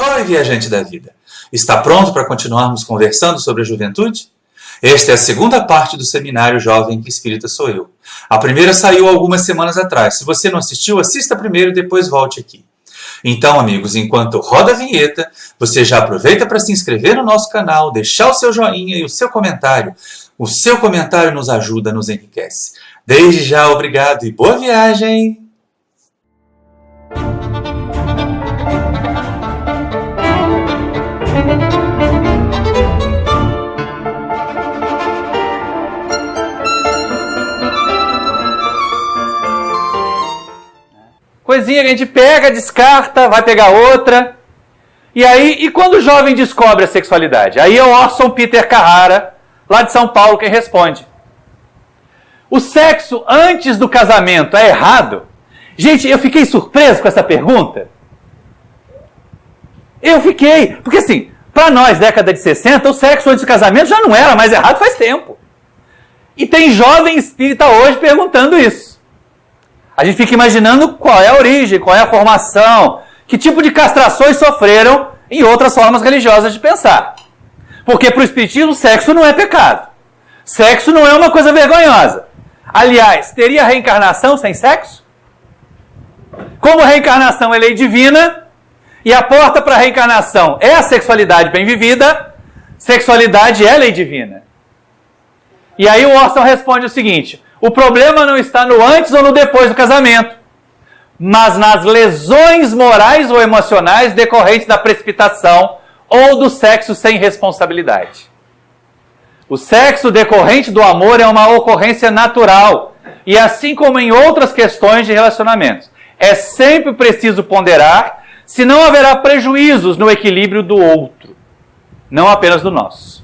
Oi, viajante da vida! Está pronto para continuarmos conversando sobre a juventude? Esta é a segunda parte do seminário Jovem Espírita Sou Eu. A primeira saiu algumas semanas atrás. Se você não assistiu, assista primeiro e depois volte aqui. Então, amigos, enquanto roda a vinheta, você já aproveita para se inscrever no nosso canal, deixar o seu joinha e o seu comentário. O seu comentário nos ajuda, nos enriquece. Desde já, obrigado e boa viagem! Coisinha que a gente pega, descarta, vai pegar outra. E quando o jovem descobre a sexualidade? Aí é o Orson Peter Carrara, lá de São Paulo, quem responde. O sexo antes do casamento é errado? Gente, eu fiquei surpreso com essa pergunta. Eu fiquei, porque assim, para nós, década de 60, o sexo antes do casamento já não era mais errado faz tempo. E tem jovem espírita hoje perguntando isso. A gente fica imaginando qual é a origem, qual é a formação, que tipo de castrações sofreram em outras formas religiosas de pensar. Porque para o espiritismo, sexo não é pecado. Sexo não é uma coisa vergonhosa. Aliás, teria reencarnação sem sexo? Como a reencarnação é lei divina, e a porta para a reencarnação é a sexualidade bem vivida, sexualidade é lei divina. E aí o Orson responde o seguinte: o problema não está no antes ou no depois do casamento, mas nas lesões morais ou emocionais decorrentes da precipitação ou do sexo sem responsabilidade. O sexo decorrente do amor é uma ocorrência natural, e assim como em outras questões de relacionamentos, é sempre preciso ponderar se não haverá prejuízos no equilíbrio do outro, não apenas do nosso.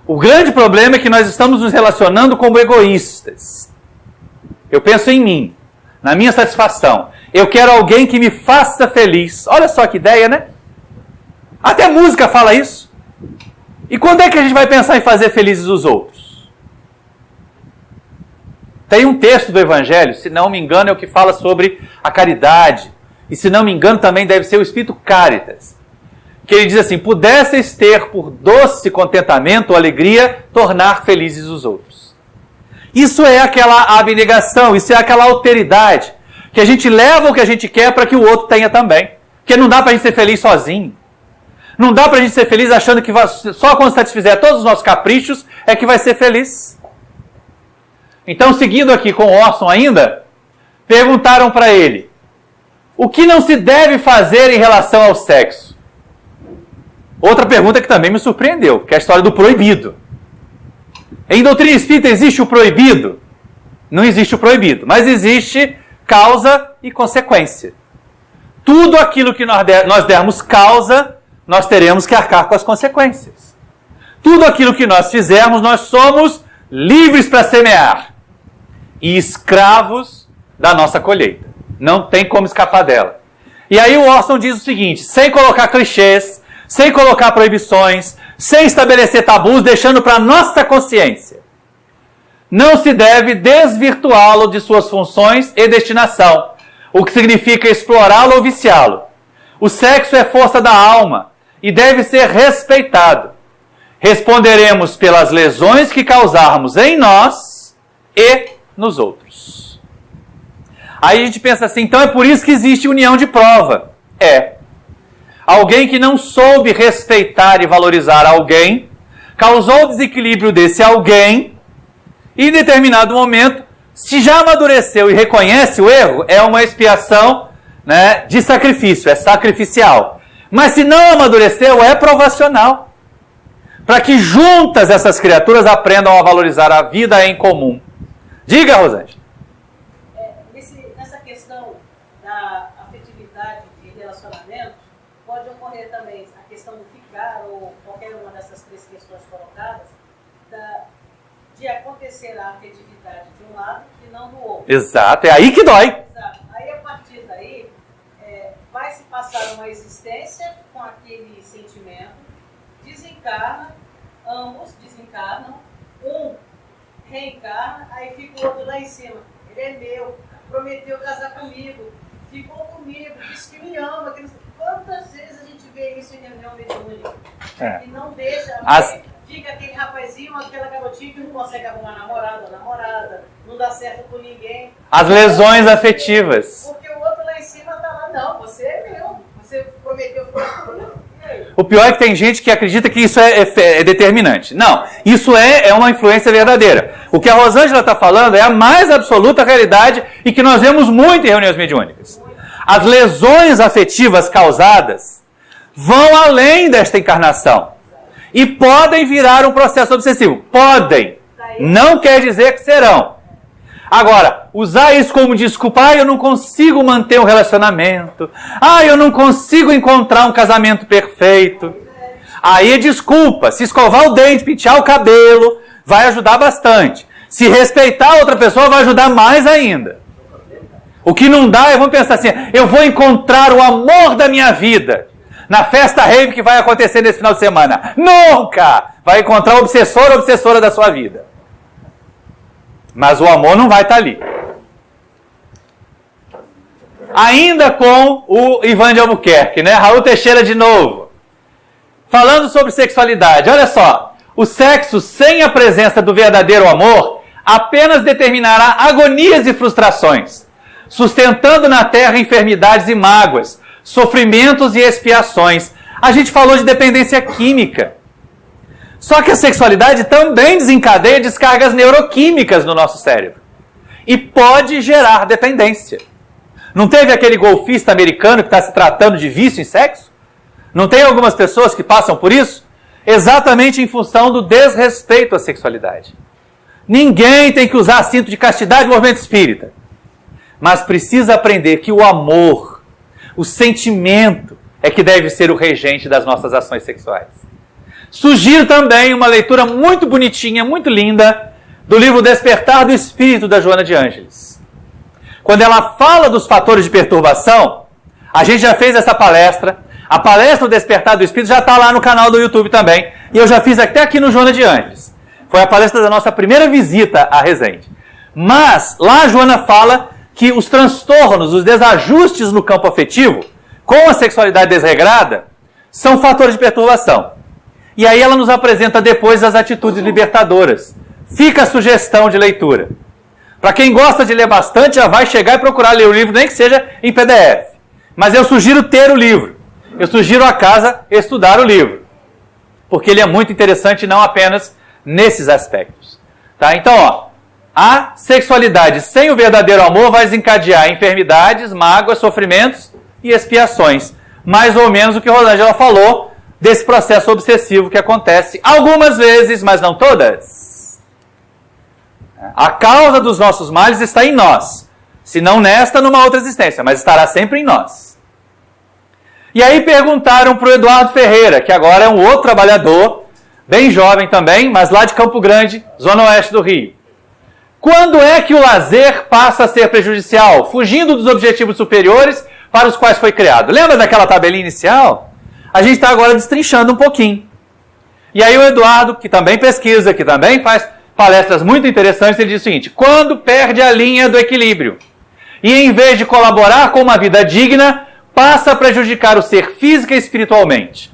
O grande problema é que nós estamos nos relacionando como egoístas. Eu penso em mim, na minha satisfação. Eu quero alguém que me faça feliz. Olha só que ideia, né? Até música fala isso. E quando é que a gente vai pensar em fazer felizes os outros? Tem um texto do Evangelho, se não me engano, é o que fala sobre a caridade. E se não me engano, também deve ser o Espírito Caritas. Que ele diz assim: pudesseis ter por doce contentamento ou alegria, tornar felizes os outros. Isso é aquela abnegação, isso é aquela alteridade, que a gente leva o que a gente quer para que o outro tenha também. Porque não dá para a gente ser feliz sozinho. Não dá para a gente ser feliz achando que só quando satisfizer todos os nossos caprichos é que vai ser feliz. Então, seguindo aqui com o Orson ainda, perguntaram para ele: o que não se deve fazer em relação ao sexo? Outra pergunta que também me surpreendeu, que é a história do proibido. Em doutrina espírita existe o proibido? Não existe o proibido, mas existe causa e consequência. Tudo aquilo que nós dermos causa, nós teremos que arcar com as consequências. Tudo aquilo que nós fizermos, nós somos livres para semear e escravos da nossa colheita. Não tem como escapar dela. E aí o Orson diz o seguinte, sem colocar clichês, sem colocar proibições, sem estabelecer tabus, deixando para a nossa consciência. Não se deve desvirtuá-lo de suas funções e destinação, o que significa explorá-lo ou viciá-lo. O sexo é força da alma e deve ser respeitado. Responderemos pelas lesões que causarmos em nós e nos outros. Aí a gente pensa assim, então é por isso que existe união de prova. Alguém que não soube respeitar e valorizar alguém, causou o desequilíbrio desse alguém, e em determinado momento, se já amadureceu e reconhece o erro, é uma expiação, né, de sacrifício, é sacrificial. Mas se não amadureceu, é provacional. Para que juntas essas criaturas aprendam a valorizar a vida em comum. Diga, Rosângela. Nessa questão da afetividade de relacionamento, pode ocorrer também a questão do ficar, ou qualquer uma dessas três questões colocadas, de acontecer a afetividade de um lado e não do outro. Exato, é aí que dói. Exato. Aí, a partir daí, vai se passar uma existência com aquele sentimento, desencarna, ambos desencarnam, um reencarna, aí fica o outro lá em cima. Ele é meu, prometeu casar comigo, ficou comigo, disse que me ama. Quantas vezes a gente vê em reunião mediúnica. É. E não deixa, fica aquele rapazinho, aquela garotinha que não consegue arrumar namorada, não dá certo com ninguém. As lesões afetivas. Porque o outro lá em cima tá lá, não, você é meu, você prometeu futuro. O pior é que tem gente que acredita que isso é determinante. Não, isso é uma influência verdadeira. O que a Rosângela está falando é a mais absoluta realidade e que nós vemos muito em reuniões mediúnicas. As lesões afetivas causadas vão além desta encarnação e podem virar um processo obsessivo. Podem. Não quer dizer que serão. Agora, usar isso como desculpa, eu não consigo manter um relacionamento, eu não consigo encontrar um casamento perfeito. Aí é desculpa. Se escovar o dente, pentear o cabelo, vai ajudar bastante. Se respeitar outra pessoa, vai ajudar mais ainda. O que não dá, vamos pensar assim, eu vou encontrar o amor da minha vida na festa rave que vai acontecer nesse final de semana. Nunca! Vai encontrar o obsessor ou obsessora da sua vida. Mas o amor não vai estar ali. Ainda com o Ivan de Albuquerque, né? Raul Teixeira de novo. Falando sobre sexualidade. Olha só. O sexo sem a presença do verdadeiro amor apenas determinará agonias e frustrações, sustentando na terra enfermidades e mágoas, sofrimentos e expiações. A gente falou de dependência química. Só que a sexualidade também desencadeia descargas neuroquímicas no nosso cérebro. E pode gerar dependência. Não teve aquele golfista americano que está se tratando de vício em sexo? Não tem algumas pessoas que passam por isso? Exatamente em função do desrespeito à sexualidade. Ninguém tem que usar cinto de castidade no movimento espírita. Mas precisa aprender que o amor, o sentimento, é que deve ser o regente das nossas ações sexuais. Sugiro também uma leitura muito bonitinha, muito linda, do livro Despertar do Espírito, da Joana de Ângeles. Quando ela fala dos fatores de perturbação, a gente já fez essa palestra. A palestra do Despertar do Espírito já está lá no canal do YouTube também. E eu já fiz até aqui no Joana de Ângeles. Foi a palestra da nossa primeira visita a Resende. Mas lá a Joana fala que os transtornos, os desajustes no campo afetivo, com a sexualidade desregrada, são fatores de perturbação. E aí ela nos apresenta depois as atitudes libertadoras. Fica a sugestão de leitura. Para quem gosta de ler bastante, já vai chegar e procurar ler o livro, nem que seja em PDF. Mas eu sugiro ter o livro. Eu sugiro a casa estudar o livro. Porque ele é muito interessante, não apenas nesses aspectos. Tá? Então, a sexualidade sem o verdadeiro amor vai desencadear enfermidades, mágoas, sofrimentos e expiações. Mais ou menos o que a Rosângela falou desse processo obsessivo que acontece algumas vezes, mas não todas. A causa dos nossos males está em nós. Se não nesta, numa outra existência, mas estará sempre em nós. E aí perguntaram para o Eduardo Ferreira, que agora é um outro trabalhador, bem jovem também, mas lá de Campo Grande, zona oeste do Rio. Quando é que o lazer passa a ser prejudicial, fugindo dos objetivos superiores para os quais foi criado? Lembra daquela tabelinha inicial? A gente está agora destrinchando um pouquinho. E aí o Eduardo, que também pesquisa, que também faz palestras muito interessantes, ele diz o seguinte: quando perde a linha do equilíbrio e em vez de colaborar com uma vida digna, passa a prejudicar o ser física e espiritualmente.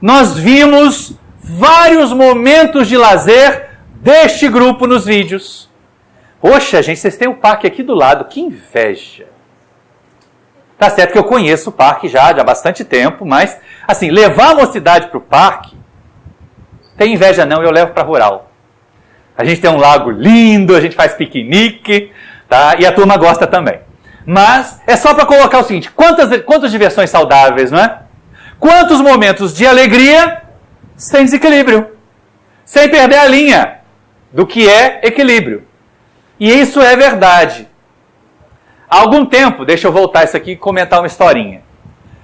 Nós vimos vários momentos de lazer deste grupo nos vídeos. Poxa, gente, vocês têm o parque aqui do lado, que inveja. Tá certo que eu conheço o parque já há bastante tempo, mas, assim, levar a mocidade para o parque, tem inveja não, eu levo para rural. A gente tem um lago lindo, a gente faz piquenique, tá? E a turma gosta também. Mas é só para colocar o seguinte: quantas diversões saudáveis, não é? Quantos momentos de alegria sem desequilíbrio, sem perder a linha do que é equilíbrio. E isso é verdade. Há algum tempo, deixa eu voltar isso aqui e comentar uma historinha.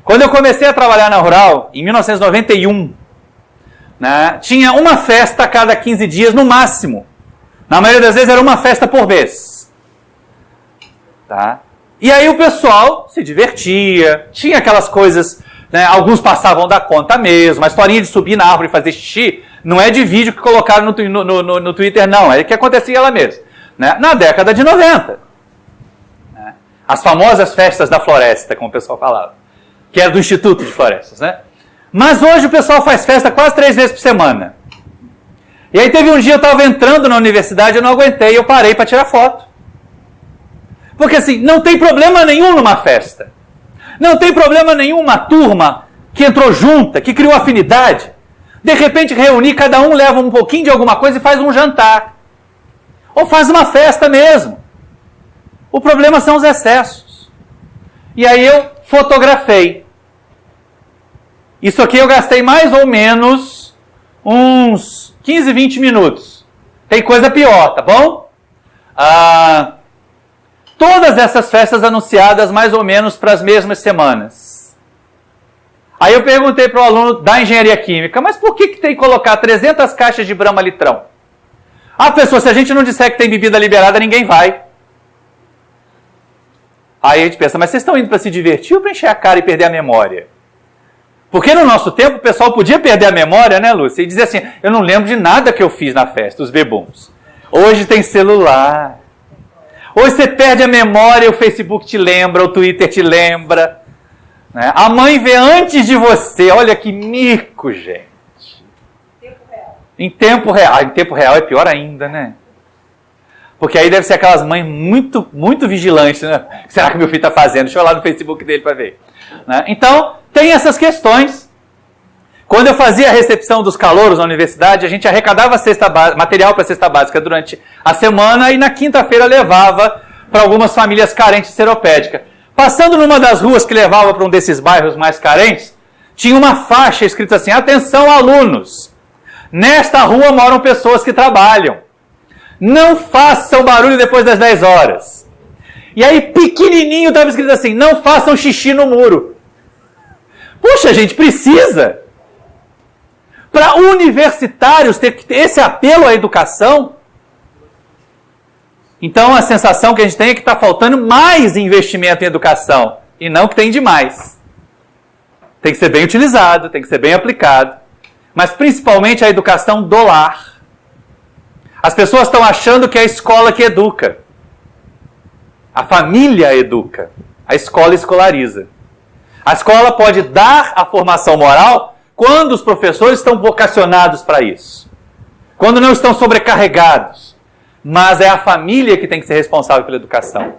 Quando eu comecei a trabalhar na Rural, em 1991, né, tinha uma festa a cada 15 dias no máximo. Na maioria das vezes era uma festa por mês. Tá? E aí o pessoal se divertia, tinha aquelas coisas, né, alguns passavam da conta mesmo. A historinha de subir na árvore e fazer xixi não é de vídeo que colocaram no Twitter, não. É que acontecia lá mesmo. Né? Na década de 90. Né? As famosas festas da floresta, como o pessoal falava. Que era do Instituto de Florestas. Né? Mas hoje o pessoal faz festa quase 3 vezes por semana. E aí teve um dia eu estava entrando na universidade, eu não aguentei, eu parei para tirar foto. Porque assim, não tem problema nenhum numa festa. Não tem problema nenhum uma turma que entrou junta, que criou afinidade. De repente reunir, cada um leva um pouquinho de alguma coisa e faz um jantar. Ou faz uma festa mesmo. O problema são os excessos. E aí eu fotografei. Isso aqui eu gastei mais ou menos uns 15, 20 minutos. Tem coisa pior, tá bom? Todas essas festas anunciadas mais ou menos para as mesmas semanas. Aí eu perguntei para o aluno da engenharia química, mas por que tem que colocar 300 caixas de Brahma litrão? Professor, se a gente não disser que tem bebida liberada, ninguém vai. Aí a gente pensa, mas vocês estão indo para se divertir ou para encher a cara e perder a memória? Porque no nosso tempo o pessoal podia perder a memória, né, Lúcia? E dizer assim, eu não lembro de nada que eu fiz na festa, os bebuns. Hoje tem celular. Hoje você perde a memória, o Facebook te lembra, o Twitter te lembra. Né? A mãe vê antes de você. Olha que mico, gente. Tempo real. Em tempo real. Em tempo real é pior ainda, né? Porque aí deve ser aquelas mães muito, muito vigilantes, né? O que será que meu filho está fazendo? Deixa eu ir lá no Facebook dele para ver. Né? Então, tem essas questões. Quando eu fazia a recepção dos calouros na universidade, a gente arrecadava material para a cesta básica durante a semana e na quinta-feira levava para algumas famílias carentes de seropédica. Passando numa das ruas que levava para um desses bairros mais carentes, tinha uma faixa escrita assim, atenção alunos, nesta rua moram pessoas que trabalham. Não façam barulho depois das 10 horas. E aí, pequenininho, estava escrito assim, não façam xixi no muro. Puxa, gente, precisa. Para universitários ter esse apelo à educação. Então, a sensação que a gente tem é que está faltando mais investimento em educação. E não que tem demais. Tem que ser bem utilizado, tem que ser bem aplicado. Mas, principalmente, a educação do lar. As pessoas estão achando que é a escola que educa. A família educa. A escola escolariza. A escola pode dar a formação moral quando os professores estão vocacionados para isso. Quando não estão sobrecarregados. Mas é a família que tem que ser responsável pela educação.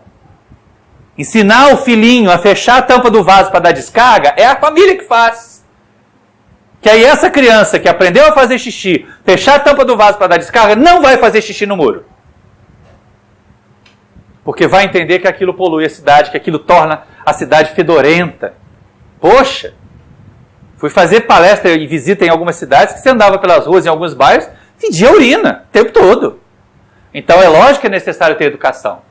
Ensinar o filhinho a fechar a tampa do vaso para dar descarga é a família que faz. Que aí essa criança que aprendeu a fazer xixi, fechar a tampa do vaso para dar descarga, não vai fazer xixi no muro. Porque vai entender que aquilo polui a cidade, que aquilo torna a cidade fedorenta. Poxa, fui fazer palestra e visita em algumas cidades que você andava pelas ruas, em alguns bairros, fedia urina o tempo todo. Então é lógico que é necessário ter educação.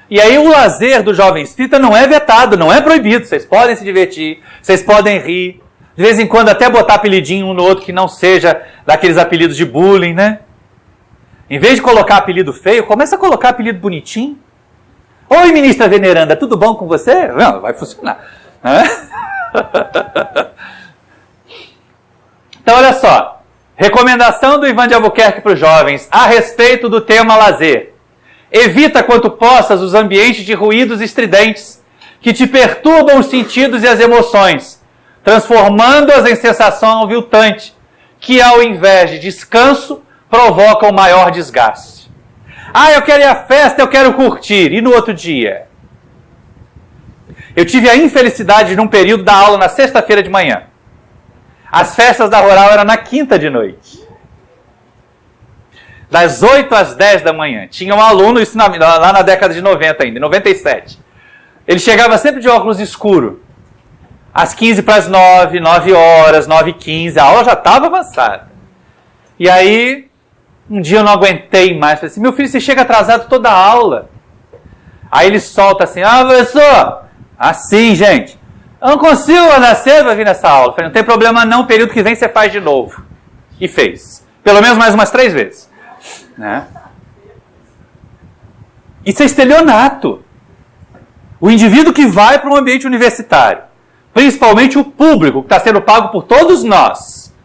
E aí o lazer do jovem espírita não é vetado, não é proibido. Vocês podem se divertir, vocês podem rir. De vez em quando até botar apelidinho um no outro que não seja daqueles apelidos de bullying, né? Em vez de colocar apelido feio, começa a colocar apelido bonitinho. Oi, ministra veneranda, tudo bom com você? Não, vai funcionar. Então, olha só. Recomendação do Ivan de Albuquerque para os jovens a respeito do tema lazer. Evita quanto possas os ambientes de ruídos estridentes que te perturbam os sentidos e as emoções, transformando-as em sensação aviltante, que ao invés de descanso, provocam maior desgaste. Eu quero ir à festa, eu quero curtir. E no outro dia? Eu tive a infelicidade de, num período, dar aula na sexta-feira de manhã. As festas da Rural eram na quinta de noite. Das 8 às 10 da manhã. Tinha um aluno, isso lá na década de 90 ainda, 97. Ele chegava sempre de óculos escuro. Às 15 para as 9, 9 horas, 9h15, a aula já estava avançada. E aí, um dia eu não aguentei mais. Falei assim, meu filho, você chega atrasado toda a aula. Aí ele solta assim, professor, assim, gente, eu não consigo andar cedo para vir nessa aula. Falei, não tem problema não, período que vem você faz de novo. E fez. Pelo menos mais umas 3 vezes. Né? Isso é estelionato. O indivíduo que vai para um ambiente universitário, principalmente o público, que está sendo pago por todos nós,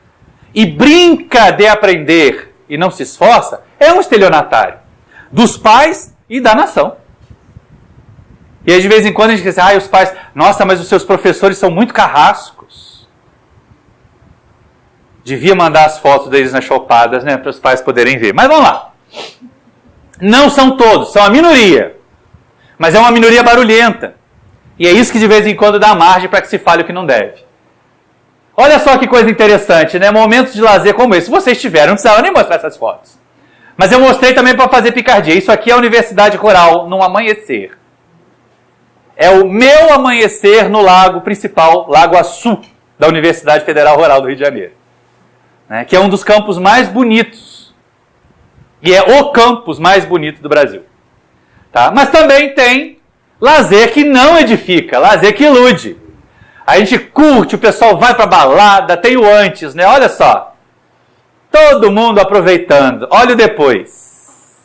e brinca de aprender e não se esforça, é um estelionatário dos pais e da nação. E aí de vez em quando a gente diz assim, os pais, nossa, mas os seus professores são muito carrascos. Devia mandar as fotos deles nas chopadas, né, para os pais poderem ver. Mas vamos lá. Não são todos, são a minoria. Mas é uma minoria barulhenta. E é isso que de vez em quando dá margem para que se fale o que não deve. Olha só que coisa interessante, né? Momentos de lazer como esse. Se vocês tiveram, não precisava nem mostrar essas fotos. Mas eu mostrei também para fazer picardia. Isso aqui é a Universidade Rural, num amanhecer. É o meu amanhecer no lago principal, Lago Açu, da Universidade Federal Rural do Rio de Janeiro. Né? Que é um dos campos mais bonitos. E é o campus mais bonito do Brasil. Tá? Mas também tem lazer que não edifica, lazer que ilude. A gente curte, o pessoal vai pra balada, tem o antes, né? Olha só. Todo mundo aproveitando. Olha o depois.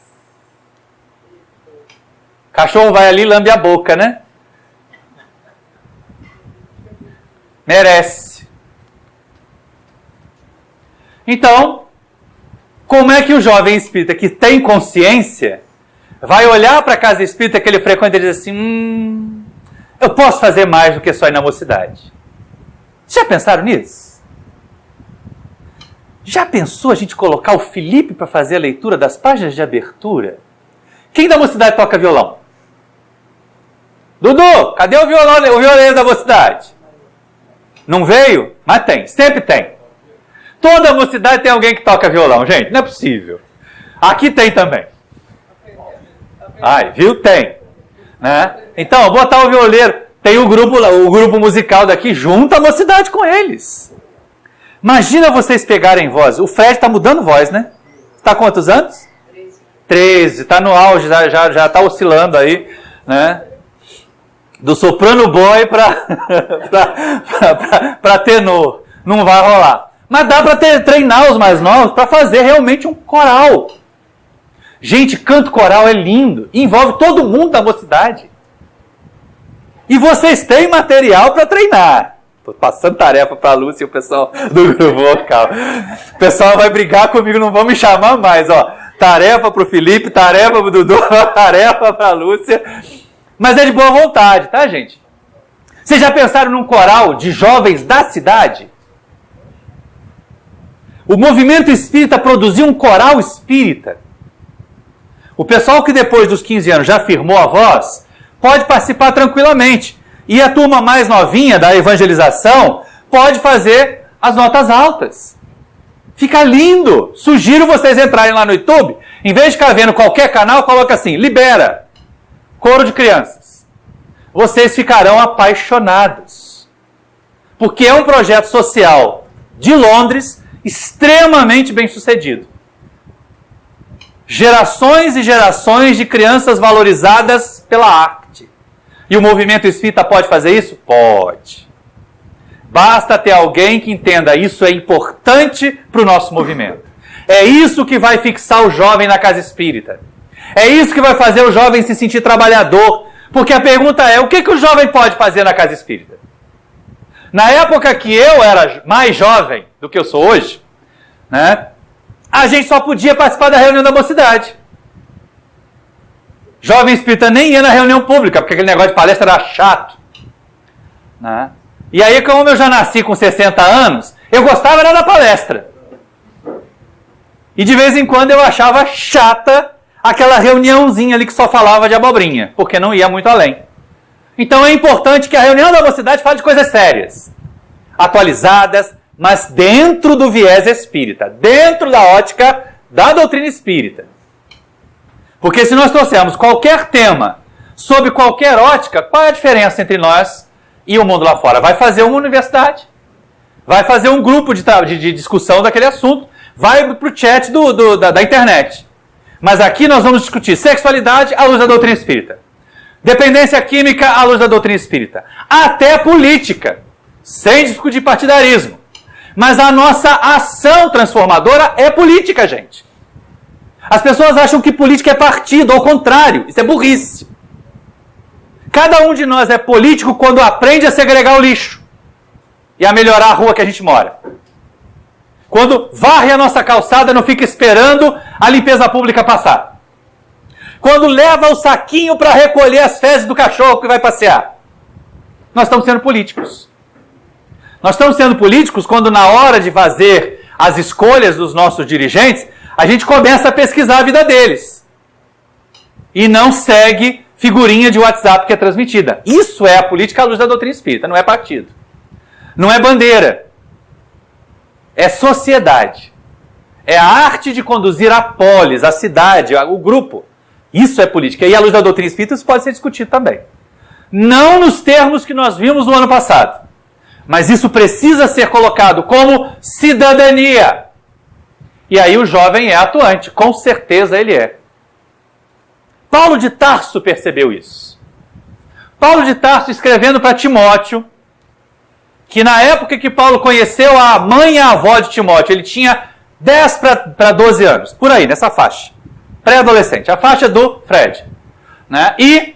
Cachorro vai ali e lambe a boca, né? Merece. Então, como é que o jovem espírita que tem consciência vai olhar para a casa espírita que ele frequenta e diz assim, eu posso fazer mais do que só ir na mocidade. Já pensaram nisso? Já pensou a gente colocar o Felipe para fazer a leitura das páginas de abertura? Quem da mocidade toca violão? Dudu, cadê o violão da mocidade? Não veio? Mas tem, sempre tem. Toda mocidade tem alguém que toca violão, gente, não é possível. Aqui tem também. Ai, viu? Tem. Né? Então, botar o violeiro. Tem o grupo musical daqui, junta a mocidade com eles. Imagina vocês pegarem voz. O Fred está mudando voz, né? Está quantos anos? 13. Está no auge, já está oscilando aí, né? Do soprano boy para tenor. Não vai rolar. Mas dá para treinar os mais novos para fazer realmente um coral. Gente, canto coral é lindo. Envolve todo mundo da mocidade. E vocês têm material para treinar. Estou passando tarefa para a Lúcia e o pessoal do grupo vocal. O pessoal vai brigar comigo, não vão me chamar mais. Ó. Tarefa para o Felipe, tarefa para o Dudu, tarefa para a Lúcia. Mas é de boa vontade, tá, gente? Vocês já pensaram num coral de jovens da cidade? O movimento espírita produziu um coral espírita. O pessoal que depois dos 15 anos já firmou a voz, pode participar tranquilamente. E a turma mais novinha da evangelização pode fazer as notas altas. Fica lindo! Sugiro vocês entrarem lá no YouTube, em vez de ficar vendo qualquer canal, coloca assim, libera, coro de crianças. Vocês ficarão apaixonados. Porque é um projeto social de Londres, extremamente bem sucedido. Gerações e gerações de crianças valorizadas pela arte. E o movimento espírita pode fazer isso? Pode. Basta ter alguém que entenda isso é importante para o nosso movimento. É isso que vai fixar o jovem na casa espírita. É isso que vai fazer o jovem se sentir trabalhador. Porque a pergunta é, o que o jovem pode fazer na casa espírita? Na época que eu era mais jovem do que eu sou hoje, né, a gente só podia participar da reunião da mocidade. Jovem espírita nem ia na reunião pública, porque aquele negócio de palestra era chato. Né? E aí, como eu já nasci com 60 anos, eu gostava era da palestra. E de vez em quando eu achava chata aquela reuniãozinha ali que só falava de abobrinha, porque não ia muito além. Então é importante que a reunião da mocidade fale de coisas sérias, atualizadas, mas dentro do viés espírita, dentro da ótica da doutrina espírita. Porque se nós trouxermos qualquer tema sob qualquer ótica, qual é a diferença entre nós e o mundo lá fora? Vai fazer uma universidade, vai fazer um grupo de discussão daquele assunto, vai para o chat da internet. Mas aqui nós vamos discutir sexualidade à luz da doutrina espírita. Dependência química à luz da doutrina espírita. Até política, sem discutir partidarismo. Mas a nossa ação transformadora é política, gente. As pessoas acham que política é partido, ao contrário. Isso é burrice. Cada um de nós é político quando aprende a segregar o lixo e a melhorar a rua que a gente mora. Quando varre a nossa calçada, não fica esperando a limpeza pública passar. Quando leva o saquinho para recolher as fezes do cachorro que vai passear. Nós estamos sendo políticos. Nós estamos sendo políticos quando na hora de fazer as escolhas dos nossos dirigentes, a gente começa a pesquisar a vida deles. E não segue figurinha de WhatsApp que é transmitida. Isso é a política à luz da doutrina espírita, não é partido. Não é bandeira. É sociedade. É a arte de conduzir a polis, a cidade, o grupo. Isso é política. E à luz da doutrina espírita isso pode ser discutido também. Não nos termos que nós vimos no ano passado. Mas isso precisa ser colocado como cidadania. E aí o jovem é atuante, com certeza ele é. Paulo de Tarso percebeu isso. Paulo de Tarso escrevendo para Timóteo, que na época que Paulo conheceu a mãe e a avó de Timóteo, ele tinha 10 para 12 anos, por aí, nessa faixa. Pré-adolescente, a faixa do Fred. Né? E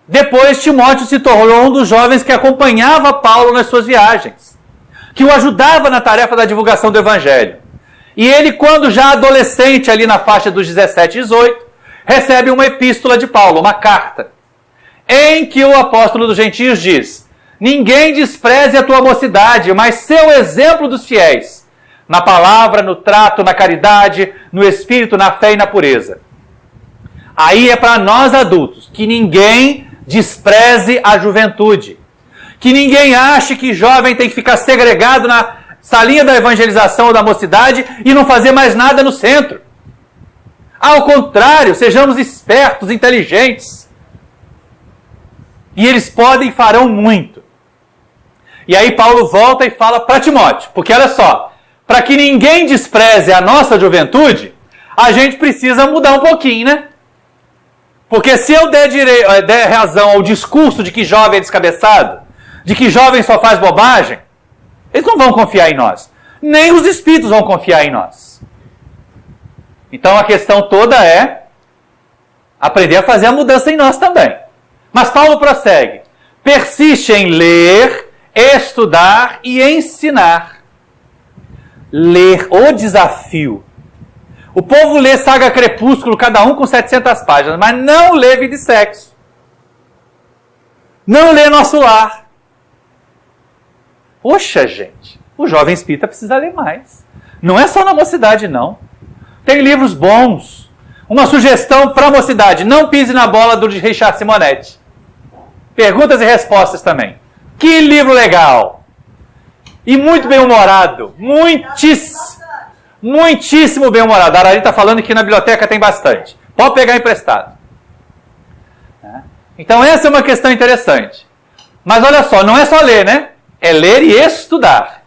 depois Timóteo se tornou um dos jovens que acompanhava Paulo nas suas viagens, que o ajudava na tarefa da divulgação do Evangelho. E ele, quando já adolescente, ali na faixa dos 17 e 18, recebe uma epístola de Paulo, uma carta, em que o apóstolo dos gentios diz: ninguém despreze a tua mocidade, mas seu exemplo dos fiéis, na palavra, no trato, na caridade, no espírito, na fé e na pureza. Aí é para nós adultos, que ninguém despreze a juventude, que ninguém ache que jovem tem que ficar segregado na salinha da evangelização ou da mocidade e não fazer mais nada no centro. Ao contrário, sejamos espertos, inteligentes. E eles podem e farão muito. E aí Paulo volta e fala para Timóteo, porque olha só, para que ninguém despreze a nossa juventude, a gente precisa mudar um pouquinho, né? Porque se eu der razão ao discurso de que jovem é descabeçado, de que jovem só faz bobagem, eles não vão confiar em nós. Nem os espíritos vão confiar em nós. Então a questão toda é aprender a fazer a mudança em nós também. Mas Paulo prossegue. Persiste em ler, estudar e ensinar. Ler, o desafio. O povo lê Saga Crepúsculo, cada um com 700 páginas, mas não lê Vida e Sexo. Não lê Nosso Lar. Poxa, gente, o jovem espírita precisa ler mais. Não é só na mocidade, não. Tem livros bons. Uma sugestão para a mocidade: não pise na bola do Richard Simonetti. Perguntas e respostas também. Que livro legal! E muito bem-humorado. Muitíssimo bem-humorado. A Arari está falando que na biblioteca tem bastante. Pode pegar emprestado. Então essa é uma questão interessante. Mas olha só, não é só ler, né? É ler e estudar.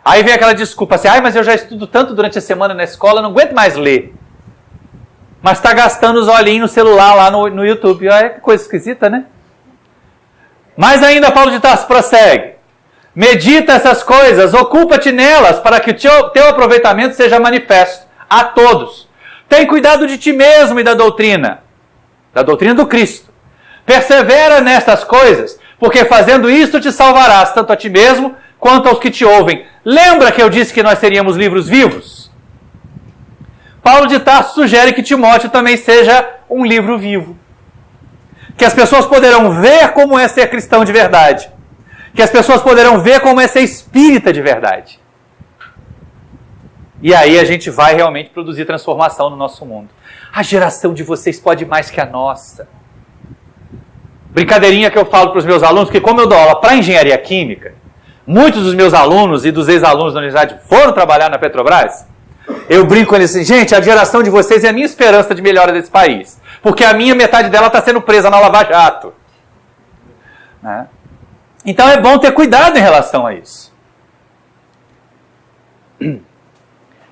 Aí vem aquela desculpa assim: mas eu já estudo tanto durante a semana na escola, não aguento mais ler. Mas está gastando os olhinhos no celular lá no YouTube. Olha que coisa esquisita, né? Mas ainda Paulo de Tarso prossegue. Medita essas coisas, ocupa-te nelas, para que o teu aproveitamento seja manifesto a todos. Tem cuidado de ti mesmo e da doutrina do Cristo. Persevera nestas coisas, porque fazendo isto te salvarás, tanto a ti mesmo quanto aos que te ouvem. Lembra que eu disse que nós seríamos livros vivos? Paulo de Tarso sugere que Timóteo também seja um livro vivo. Que as pessoas poderão ver como é ser cristão de verdade. Que as pessoas poderão ver como é ser espírita de verdade. E aí a gente vai realmente produzir transformação no nosso mundo. A geração de vocês pode mais que a nossa. Brincadeirinha que eu falo para os meus alunos, porque como eu dou aula para engenharia química, muitos dos meus alunos e dos ex-alunos da universidade foram trabalhar na Petrobras. Eu brinco com eles assim: gente, a geração de vocês é a minha esperança de melhora desse país. Porque a minha metade dela está sendo presa na Lava Jato. Né? Então é bom ter cuidado em relação a isso.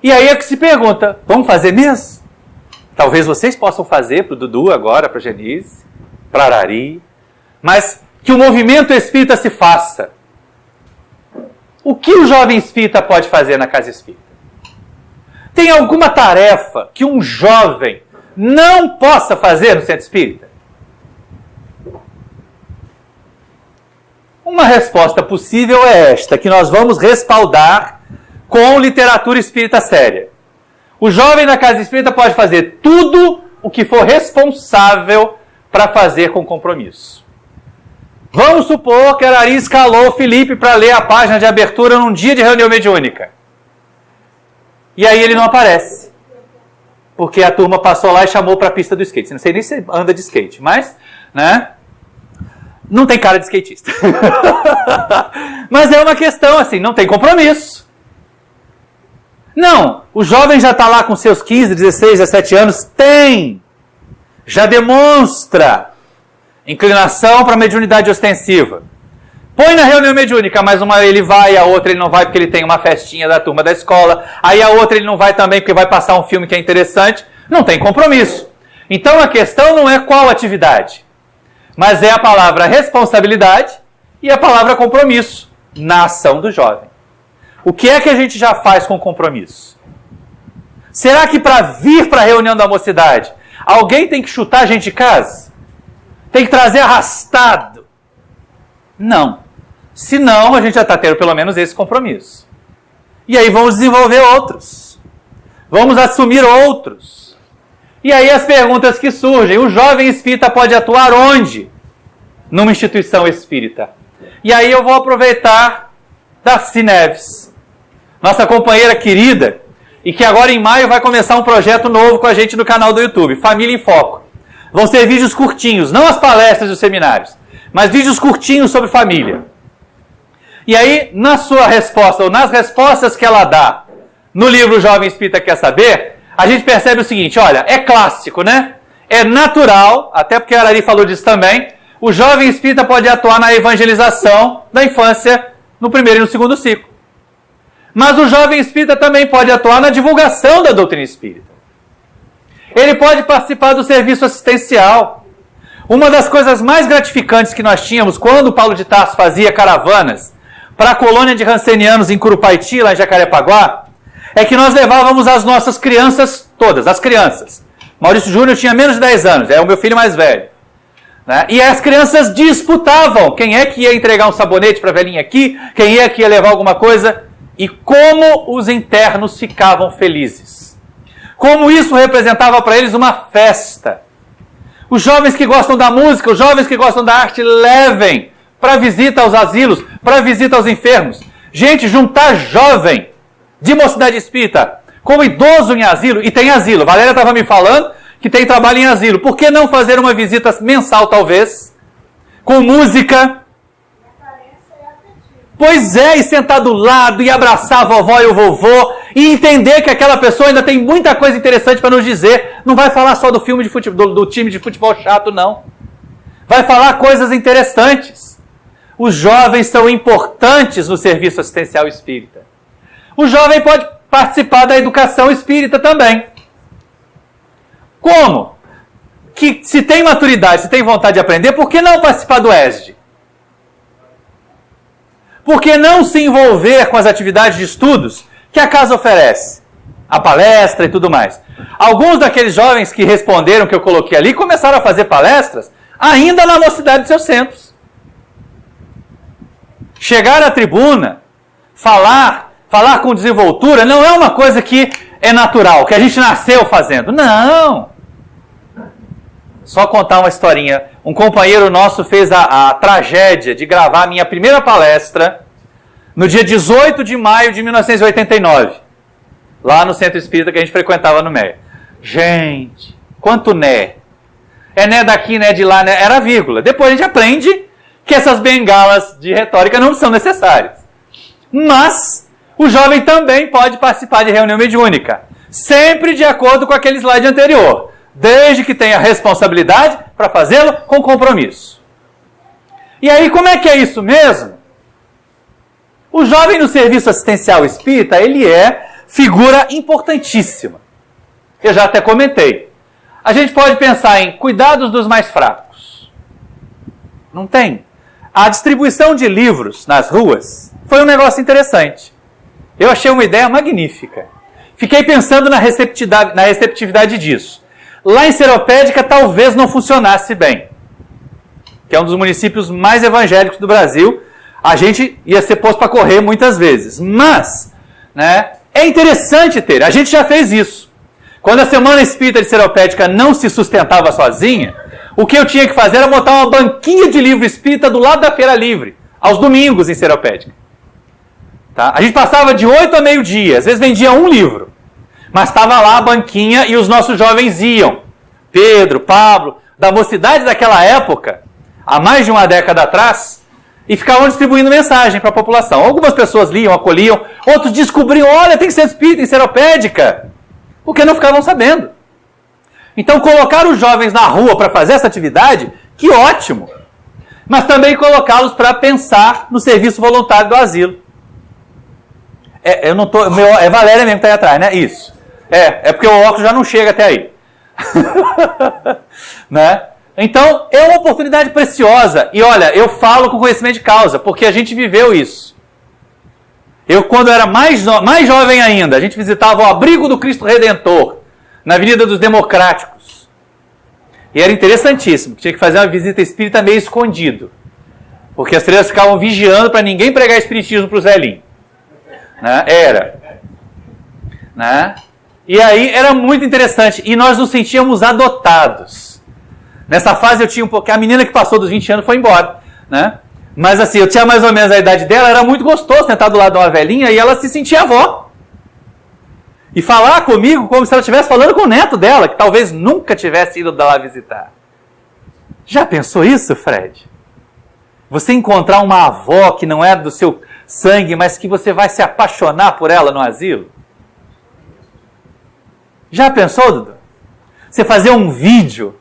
E aí é que se pergunta: vamos fazer mesmo? Talvez vocês possam fazer para o Dudu agora, para a Genise, para a Arari. Mas que o movimento espírita se faça. O que o jovem espírita pode fazer na casa espírita? Tem alguma tarefa que um jovem não possa fazer no centro espírita? Uma resposta possível é esta, que nós vamos respaldar com literatura espírita séria. O jovem na casa espírita pode fazer tudo o que for responsável para fazer com compromisso. Vamos supor que a Arari escalou o Felipe para ler a página de abertura num dia de reunião mediúnica. E aí ele não aparece. Porque a turma passou lá e chamou para a pista do skate. Não sei nem se anda de skate, mas, né? Não tem cara de skatista. Mas é uma questão assim, não tem compromisso. Não, o jovem já está lá com seus 15, 16, 17 anos, tem. Já demonstra inclinação para mediunidade ostensiva. Põe na reunião mediúnica, mas uma ele vai, a outra ele não vai porque ele tem uma festinha da turma da escola, aí a outra ele não vai também porque vai passar um filme que é interessante. Não tem compromisso. Então a questão não é qual atividade, mas é a palavra responsabilidade e a palavra compromisso na ação do jovem. O que é que a gente já faz com compromisso? Será que para vir para a reunião da mocidade, alguém tem que chutar a gente de casa? Tem que trazer arrastado? Não. Senão, a gente já está tendo pelo menos esse compromisso. E aí vamos desenvolver outros. Vamos assumir outros. E aí as perguntas que surgem. O jovem espírita pode atuar onde? Numa instituição espírita. E aí eu vou aproveitar Darcy Neves, nossa companheira querida, e que agora em maio vai começar um projeto novo com a gente no canal do YouTube, Família em Foco. Vão ser vídeos curtinhos, não as palestras dos seminários, mas vídeos curtinhos sobre família. E aí, na sua resposta, ou nas respostas que ela dá no livro Jovem Espírita Quer Saber, a gente percebe o seguinte, olha, é clássico, né? É natural, até porque a Arari falou disso também, o jovem espírita pode atuar na evangelização da infância no primeiro e no segundo ciclo. Mas o jovem espírita também pode atuar na divulgação da doutrina espírita. Ele pode participar do serviço assistencial. Uma das coisas mais gratificantes que nós tínhamos quando o Paulo de Tarso fazia caravanas para a colônia de rancenianos em Curupaiti, lá em Jacarepaguá, é que nós levávamos as nossas crianças, todas, as crianças. Maurício Júnior tinha menos de 10 anos, é o meu filho mais velho. Né? E as crianças disputavam quem é que ia entregar um sabonete para a velhinha aqui, quem é que ia levar alguma coisa, e como os internos ficavam felizes. Como isso representava para eles uma festa. Os jovens que gostam da música, os jovens que gostam da arte, levem para visita aos asilos, para visita aos enfermos. Gente, juntar jovem de mocidade espírita com idoso em asilo, e tem asilo. Valéria estava me falando que tem trabalho em asilo. Por que não fazer uma visita mensal, talvez, com música? Pois é, e sentar do lado, e abraçar a vovó e o vovô, e entender que aquela pessoa ainda tem muita coisa interessante para nos dizer. Não vai falar só do filme de futebol, do time de futebol chato, não. Vai falar coisas interessantes. Os jovens são importantes no serviço assistencial espírita. O jovem pode participar da educação espírita também. Como? Que se tem maturidade, se tem vontade de aprender, por que não participar do ESD? Por que não se envolver com as atividades de estudos que a casa oferece? A palestra e tudo mais. Alguns daqueles jovens que responderam que eu coloquei ali começaram a fazer palestras ainda na mocidade de seus centros. Chegar à tribuna, falar com desenvoltura, não é uma coisa que é natural, que a gente nasceu fazendo. Não! Só contar uma historinha. Um companheiro nosso fez a tragédia de gravar a minha primeira palestra no dia 18 de maio de 1989, lá no Centro Espírita que a gente frequentava no Meia. Gente, quanto né? É né daqui, né de lá, né? Era vírgula. Depois a gente aprende que essas bengalas de retórica não são necessárias. Mas o jovem também pode participar de reunião mediúnica, sempre de acordo com aquele slide anterior, desde que tenha responsabilidade para fazê-lo com compromisso. E aí, como é que é isso mesmo? O jovem no serviço assistencial espírita, ele é figura importantíssima. Eu já até comentei. A gente pode pensar em cuidados dos mais fracos. Não tem. A distribuição de livros nas ruas foi um negócio interessante. Eu achei uma ideia magnífica. Fiquei pensando na receptividade disso. Lá em Seropédica talvez não funcionasse bem, que é um dos municípios mais evangélicos do Brasil. A gente ia ser posto para correr muitas vezes. Mas, né, é interessante ter. A gente já fez isso. Quando a Semana Espírita de Seropédica não se sustentava sozinha, o que eu tinha que fazer era botar uma banquinha de livro espírita do lado da Feira Livre, aos domingos em Seropédica. Tá? A gente passava de 8 a meio-dia, às vezes vendia um livro. Mas estava lá a banquinha e os nossos jovens iam. Pedro, Pablo, da mocidade daquela época, há mais de uma década atrás, e ficavam distribuindo mensagem para a população. Algumas pessoas liam, acolhiam, outros descobriam, olha, tem centro espírita, tem seropédica, porque não ficavam sabendo. Então colocar os jovens na rua para fazer essa atividade, que ótimo! Mas também colocá-los para pensar no serviço voluntário do asilo. É Valéria mesmo que está aí atrás, né? Isso. É porque o óculos já não chega até aí. Né? Então, é uma oportunidade preciosa. E olha, eu falo com conhecimento de causa, porque a gente viveu isso. Eu, quando era mais jovem ainda, a gente visitava o Abrigo do Cristo Redentor, na Avenida dos Democráticos. E era interessantíssimo, tinha que fazer uma visita espírita meio escondido. Porque as crianças ficavam vigiando para ninguém pregar espiritismo para os velhinhos. Né? Né? E aí era muito interessante. E nós nos sentíamos adotados. Nessa fase eu tinha um pouquinho... A menina que passou dos 20 anos foi embora. Né? Mas assim, eu tinha mais ou menos a idade dela. Era muito gostoso sentar do lado de uma velhinha e ela se sentia avó. E falar comigo como se ela estivesse falando com o neto dela, que talvez nunca tivesse ido lá visitar. Já pensou isso, Fred? Você encontrar uma avó que não é do seu sangue, mas que você vai se apaixonar por ela no asilo? Já pensou, Dudu? Você fazer um vídeo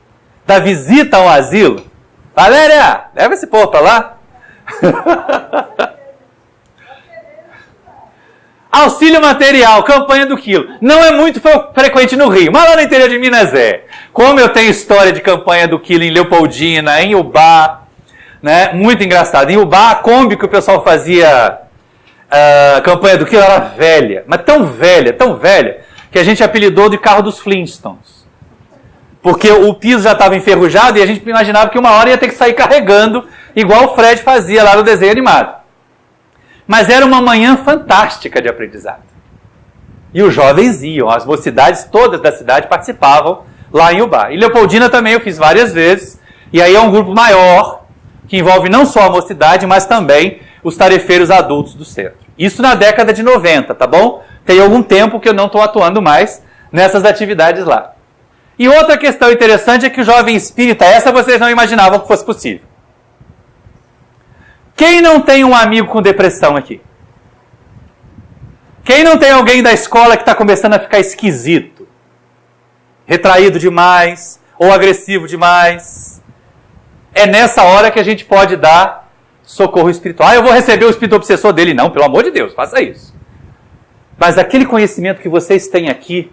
da visita ao asilo? Valéria, leva esse povo para lá. Auxílio material, campanha do quilo. Não é muito frequente no Rio, mas lá no interior de Minas é. Como eu tenho história de campanha do quilo em Leopoldina, em Ubá, né? Muito engraçado. Em Ubá, a Kombi que o pessoal fazia campanha do quilo era velha, mas tão velha, que a gente apelidou de carro dos Flintstones. Porque o piso já estava enferrujado e a gente imaginava que uma hora ia ter que sair carregando, igual o Fred fazia lá no desenho animado. Mas era uma manhã fantástica de aprendizado. E os jovens iam, as mocidades todas da cidade participavam lá em Ubá. E Leopoldina também eu fiz várias vezes. E aí é um grupo maior, que envolve não só a mocidade, mas também os tarefeiros adultos do centro. Isso na década de 90, tá bom? Tem algum tempo que eu não estou atuando mais nessas atividades lá. E outra questão interessante é que o jovem espírita, essa vocês não imaginavam que fosse possível. Quem não tem um amigo com depressão aqui? Quem não tem alguém da escola que está começando a ficar esquisito? Retraído demais ou agressivo demais? É nessa hora que a gente pode dar socorro espiritual. Eu vou receber o espírito obsessor dele. Não, pelo amor de Deus, faça isso. Mas aquele conhecimento que vocês têm aqui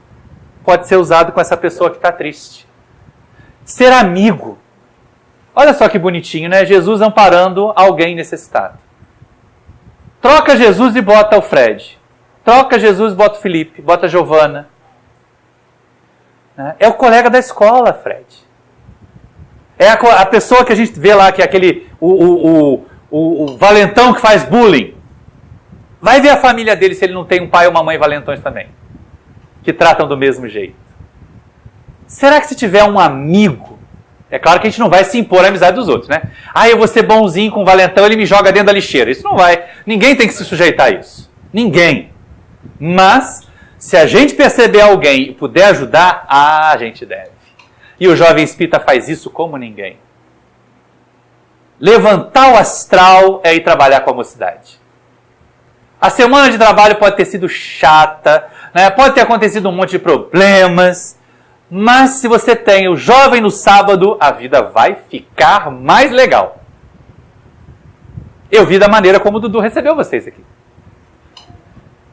pode ser usado com essa pessoa que está triste. Ser amigo. Olha só que bonitinho, né? Jesus amparando alguém necessitado. Troca Jesus e bota o Fred. Troca Jesus e bota o Felipe, bota a Giovana. É o colega da escola, Fred. É a pessoa que a gente vê lá, que é aquele... O valentão que faz bullying. Vai ver a família dele se ele não tem um pai ou uma mãe valentões também. Que tratam do mesmo jeito. Será que se tiver um amigo... É claro que a gente não vai se impor a amizade dos outros, né? Eu vou ser bonzinho com o valentão, ele me joga dentro da lixeira. Isso não vai. Ninguém tem que se sujeitar a isso. Ninguém. Mas, se a gente perceber alguém e puder ajudar, a gente deve. E o jovem espírita faz isso como ninguém. Levantar o astral é ir trabalhar com a mocidade. A semana de trabalho pode ter sido chata, né? Pode ter acontecido um monte de problemas, mas se você tem o jovem no sábado, a vida vai ficar mais legal. Eu vi da maneira como o Dudu recebeu vocês aqui.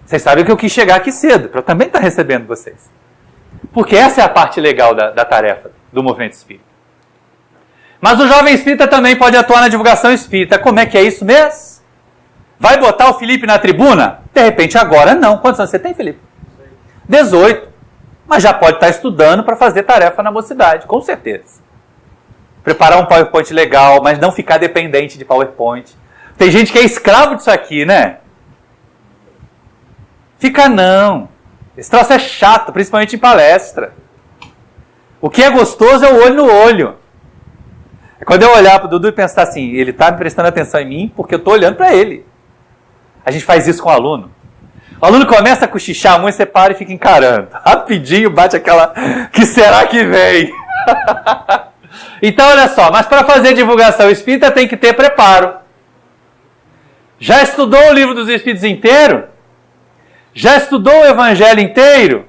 Vocês sabem que eu quis chegar aqui cedo, para eu também estar recebendo vocês. Porque essa é a parte legal da tarefa do movimento espírita. Mas o jovem espírita também pode atuar na divulgação espírita. Como é que é isso mesmo? Vai botar o Felipe na tribuna? De repente agora não. Quantos anos você tem, Felipe? 18. Mas já pode estar estudando para fazer tarefa na mocidade, com certeza. Preparar um PowerPoint legal, mas não ficar dependente de PowerPoint. Tem gente que é escravo disso aqui, né? Fica não. Esse troço é chato, principalmente em palestra. O que é gostoso é o olho no olho. É quando eu olhar para o Dudu e pensar assim, ele está me prestando atenção em mim porque eu estou olhando para ele. A gente faz isso com o aluno. O aluno começa a cochichar muito, você para e fica encarando. Rapidinho bate aquela, que será que vem? Então, olha só, mas para fazer divulgação espírita tem que ter preparo. Já estudou o Livro dos Espíritos inteiro? Já estudou o Evangelho inteiro?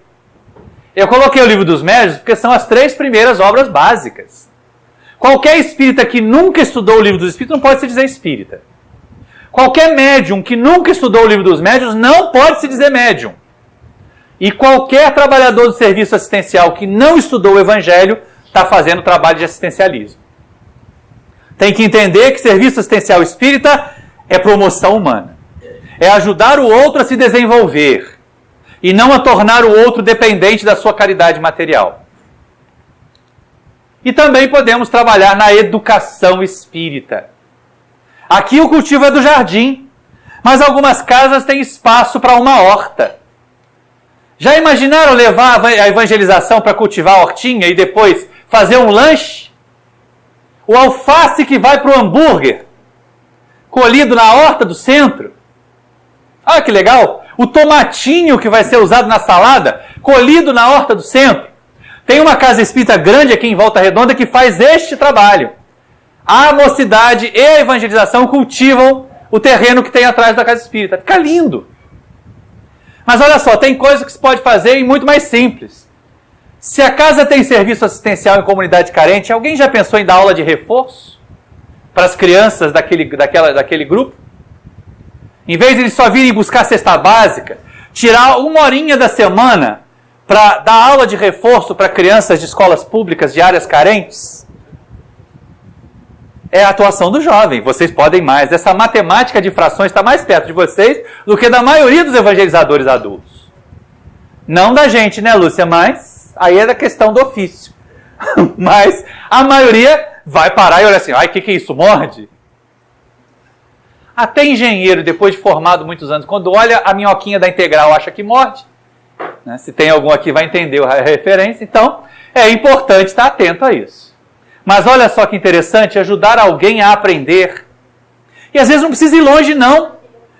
Eu coloquei o Livro dos Médiuns porque são as 3 primeiras obras básicas. Qualquer espírita que nunca estudou o Livro dos Espíritos não pode se dizer espírita. Qualquer médium que nunca estudou o Livro dos Médiuns não pode se dizer médium. E qualquer trabalhador do serviço assistencial que não estudou o Evangelho está fazendo trabalho de assistencialismo. Tem que entender que serviço assistencial espírita é promoção humana. É ajudar o outro a se desenvolver e não a tornar o outro dependente da sua caridade material. E também podemos trabalhar na educação espírita. Aqui o cultivo é do jardim, mas algumas casas têm espaço para uma horta. Já imaginaram levar a evangelização para cultivar a hortinha e depois fazer um lanche? O alface que vai para o hambúrguer, colhido na horta do centro. Olha que legal! O tomatinho que vai ser usado na salada, colhido na horta do centro. Tem uma casa espírita grande aqui em Volta Redonda que faz este trabalho. A mocidade e a evangelização cultivam o terreno que tem atrás da casa espírita. Fica lindo. Mas olha só, tem coisa que se pode fazer e muito mais simples. Se a casa tem serviço assistencial em comunidade carente, alguém já pensou em dar aula de reforço para as crianças daquele grupo? Em vez de eles só virem buscar cesta básica, tirar 1 horinha da semana para dar aula de reforço para crianças de escolas públicas de áreas carentes? É a atuação do jovem. Vocês podem mais. Essa matemática de frações está mais perto de vocês do que da maioria dos evangelizadores adultos. Não da gente, né, Lúcia? Mas aí é da questão do ofício. Mas a maioria vai parar e olha assim, ai, o que é isso? Morde? Até engenheiro, depois de formado muitos anos, quando olha a minhoquinha da integral, acha que morde. Né? Se tem algum aqui, vai entender a referência. Então, é importante estar atento a isso. Mas olha só que interessante, ajudar alguém a aprender. E às vezes não precisa ir longe, não.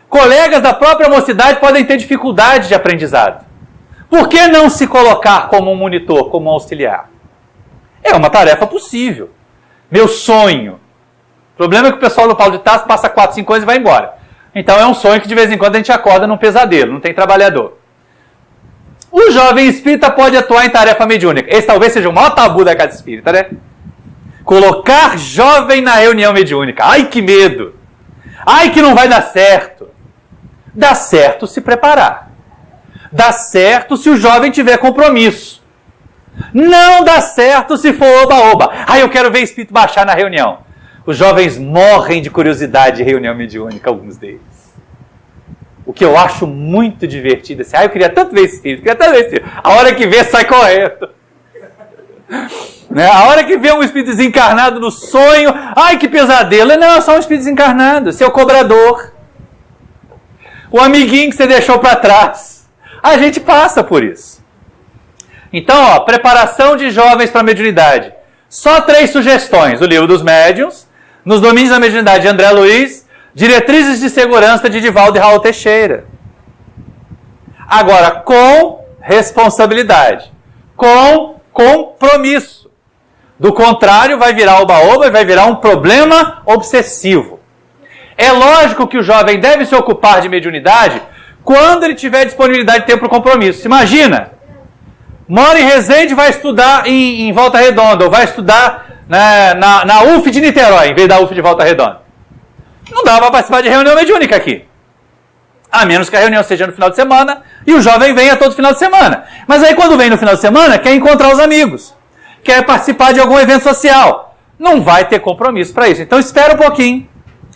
Colegas da própria mocidade podem ter dificuldade de aprendizado. Por que não se colocar como um monitor, como um auxiliar? É uma tarefa possível. Meu sonho. O problema é que o pessoal do Paulo de Tarso passa 4, 5 anos e vai embora. Então é um sonho que de vez em quando a gente acorda num pesadelo, não tem trabalhador. O jovem espírita pode atuar em tarefa mediúnica. Esse talvez seja o maior tabu da casa espírita, né? Colocar jovem na reunião mediúnica. Ai, que medo! Ai, que não vai dar certo! Dá certo se preparar. Dá certo se o jovem tiver compromisso. Não dá certo se for oba-oba. Ai, eu quero ver espírito baixar na reunião. Os jovens morrem de curiosidade de reunião mediúnica, alguns deles. O que eu acho muito divertido é assim, eu queria tanto ver esse espírito, queria tanto ver esse espírito. A hora que vê, sai correndo. Né? A hora que vê um espírito desencarnado no sonho, ai que pesadelo. Não, é só um espírito desencarnado, seu cobrador. O amiguinho que você deixou para trás. A gente passa por isso. Então, ó, preparação de jovens para a mediunidade. Só 3 sugestões. O Livro dos Médiuns, Nos Domínios da Mediunidade de André Luiz, Diretrizes de Segurança de Divaldo e Raul Teixeira. Agora, com responsabilidade. Com compromisso. Do contrário, vai virar oba-oba e vai virar um problema obsessivo. É lógico que o jovem deve se ocupar de mediunidade quando ele tiver disponibilidade de tempo para o compromisso. Imagina, mora em Resende e vai estudar em Volta Redonda, ou vai estudar na UF de Niterói, em vez da UF de Volta Redonda. Não dá para participar de reunião mediúnica aqui. A menos que a reunião seja no final de semana e o jovem venha todo final de semana. Mas aí quando vem no final de semana, quer encontrar os amigos, quer participar de algum evento social. Não vai ter compromisso para isso. Então espera um pouquinho.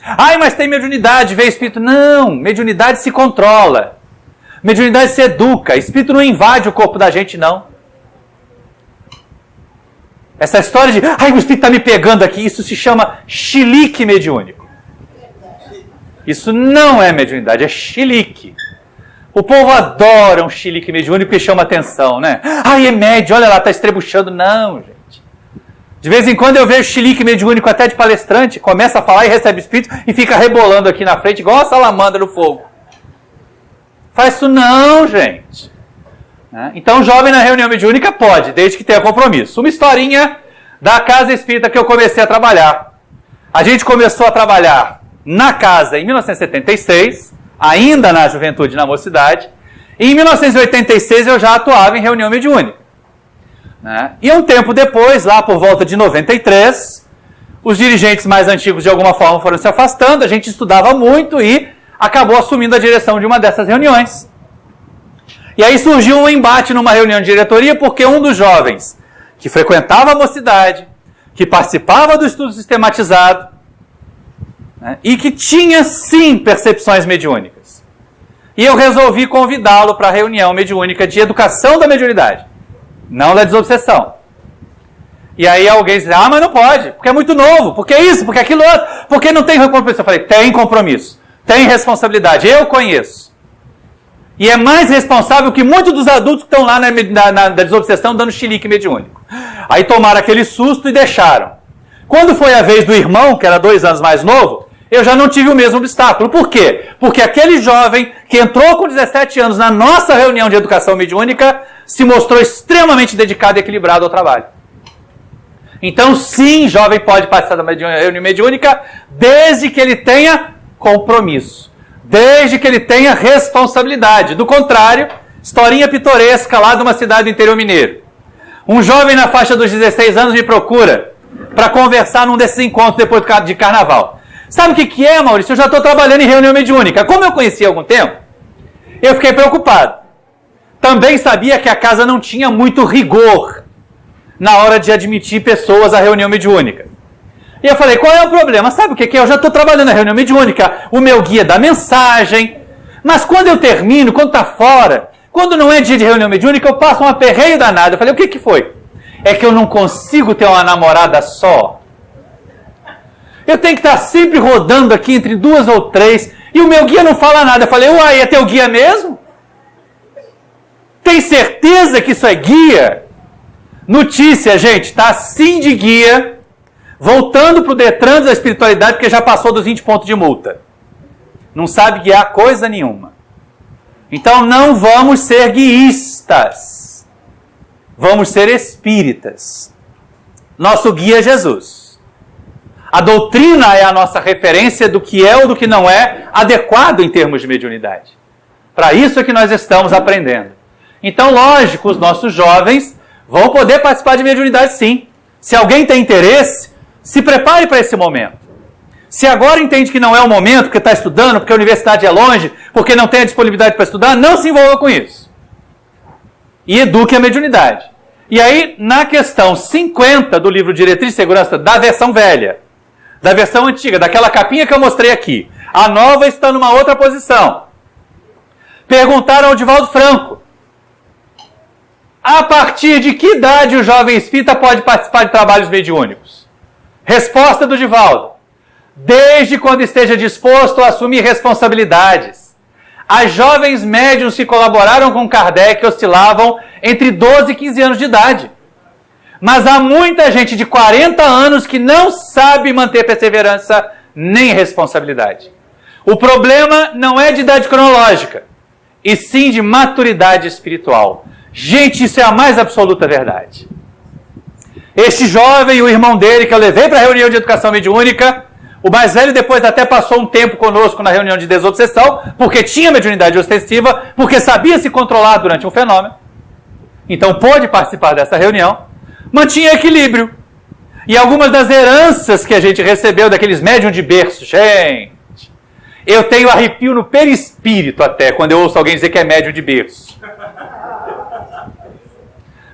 Ai, mas tem mediunidade, vê espírito. Não, mediunidade se controla. Mediunidade se educa. Espírito não invade o corpo da gente, não. Essa história de, ai, o espírito está me pegando aqui, isso se chama chilique mediúnico. Isso não é mediunidade, é chilique. O povo adora um chilique mediúnico e chama atenção, né? Ai, é médio, olha lá, está estrebuchando. Não, gente. De vez em quando eu vejo chilique mediúnico até de palestrante, começa a falar e recebe espírito e fica rebolando aqui na frente, igual a salamandra no fogo. Faz isso não, gente. Então, jovem na reunião mediúnica pode, desde que tenha compromisso. Uma historinha da casa espírita que eu comecei a trabalhar. A gente começou a trabalhar na casa em 1976, ainda na juventude e na mocidade. E em 1986 eu já atuava em reunião mediúnica. E um tempo depois, lá por volta de 93, os dirigentes mais antigos de alguma forma foram se afastando, a gente estudava muito e acabou assumindo a direção de uma dessas reuniões. E aí surgiu um embate numa reunião de diretoria, porque um dos jovens que frequentava a mocidade, que participava do estudo sistematizado, e que tinha sim percepções mediúnicas. E eu resolvi convidá-lo para a reunião mediúnica de educação da mediunidade, não da desobsessão. E aí alguém diz, mas não pode, porque é muito novo, porque isso, porque aquilo outro, porque não tem compromisso. Eu falei, tem compromisso, tem responsabilidade, eu conheço. E é mais responsável que muitos dos adultos que estão lá na desobsessão dando chilique mediúnico. Aí tomaram aquele susto e deixaram. Quando foi a vez do irmão, que era 2 anos mais novo, eu já não tive o mesmo obstáculo. Por quê? Porque aquele jovem que entrou com 17 anos na nossa reunião de educação mediúnica se mostrou extremamente dedicado e equilibrado ao trabalho. Então, sim, jovem pode participar da reunião mediúnica desde que ele tenha compromisso. Desde que ele tenha responsabilidade. Do contrário, historinha pitoresca lá de uma cidade do interior mineiro. Um jovem na faixa dos 16 anos me procura para conversar num desses encontros depois de carnaval. Sabe o que é, Maurício? Eu já estou trabalhando em reunião mediúnica. Como eu conheci há algum tempo, eu fiquei preocupado. Também sabia que a casa não tinha muito rigor na hora de admitir pessoas à reunião mediúnica. E eu falei, qual é o problema? Sabe o que é? Eu já estou trabalhando na reunião mediúnica, o meu guia dá mensagem, mas quando eu termino, quando está fora, quando não é dia de reunião mediúnica, eu passo um aperreio danado. Eu falei, o que foi? É que eu não consigo ter uma namorada só. Eu tenho que estar sempre rodando aqui entre 2 ou 3, e o meu guia não fala nada. Eu falei, uai, é teu guia mesmo? Tem certeza que isso é guia? Notícia, gente, tá assim de guia, voltando para o Detran da espiritualidade, porque já passou dos 20 pontos de multa. Não sabe guiar coisa nenhuma. Então não vamos ser guiístas. Vamos ser espíritas. Nosso guia é Jesus. A doutrina é a nossa referência do que é ou do que não é adequado em termos de mediunidade. Para isso é que nós estamos aprendendo. Então, lógico, os nossos jovens vão poder participar de mediunidade sim. Se alguém tem interesse, se prepare para esse momento. Se agora entende que não é o momento, porque está estudando, porque a universidade é longe, porque não tem a disponibilidade para estudar, não se envolva com isso. E eduque a mediunidade. E aí, na questão 50 do livro Diretriz de Segurança, da versão velha, da versão antiga, daquela capinha que eu mostrei aqui, a nova está numa outra posição. Perguntaram ao Divaldo Franco, a partir de que idade o jovem espírita pode participar de trabalhos mediúnicos? Resposta do Divaldo, desde quando esteja disposto a assumir responsabilidades. As jovens médiuns que colaboraram com Kardec oscilavam entre 12 e 15 anos de idade. Mas há muita gente de 40 anos que não sabe manter perseverança nem responsabilidade. O problema não é de idade cronológica, e sim de maturidade espiritual. Gente, isso é a mais absoluta verdade. Este jovem e o irmão dele, que eu levei para a reunião de educação mediúnica, o mais velho depois até passou um tempo conosco na reunião de desobsessão, porque tinha mediunidade ostensiva, porque sabia se controlar durante um fenômeno. Então pôde participar dessa reunião, mantinha equilíbrio. E algumas das heranças que a gente recebeu daqueles médium de berço, gente, eu tenho arrepio no perispírito até, quando eu ouço alguém dizer que é médium de berço.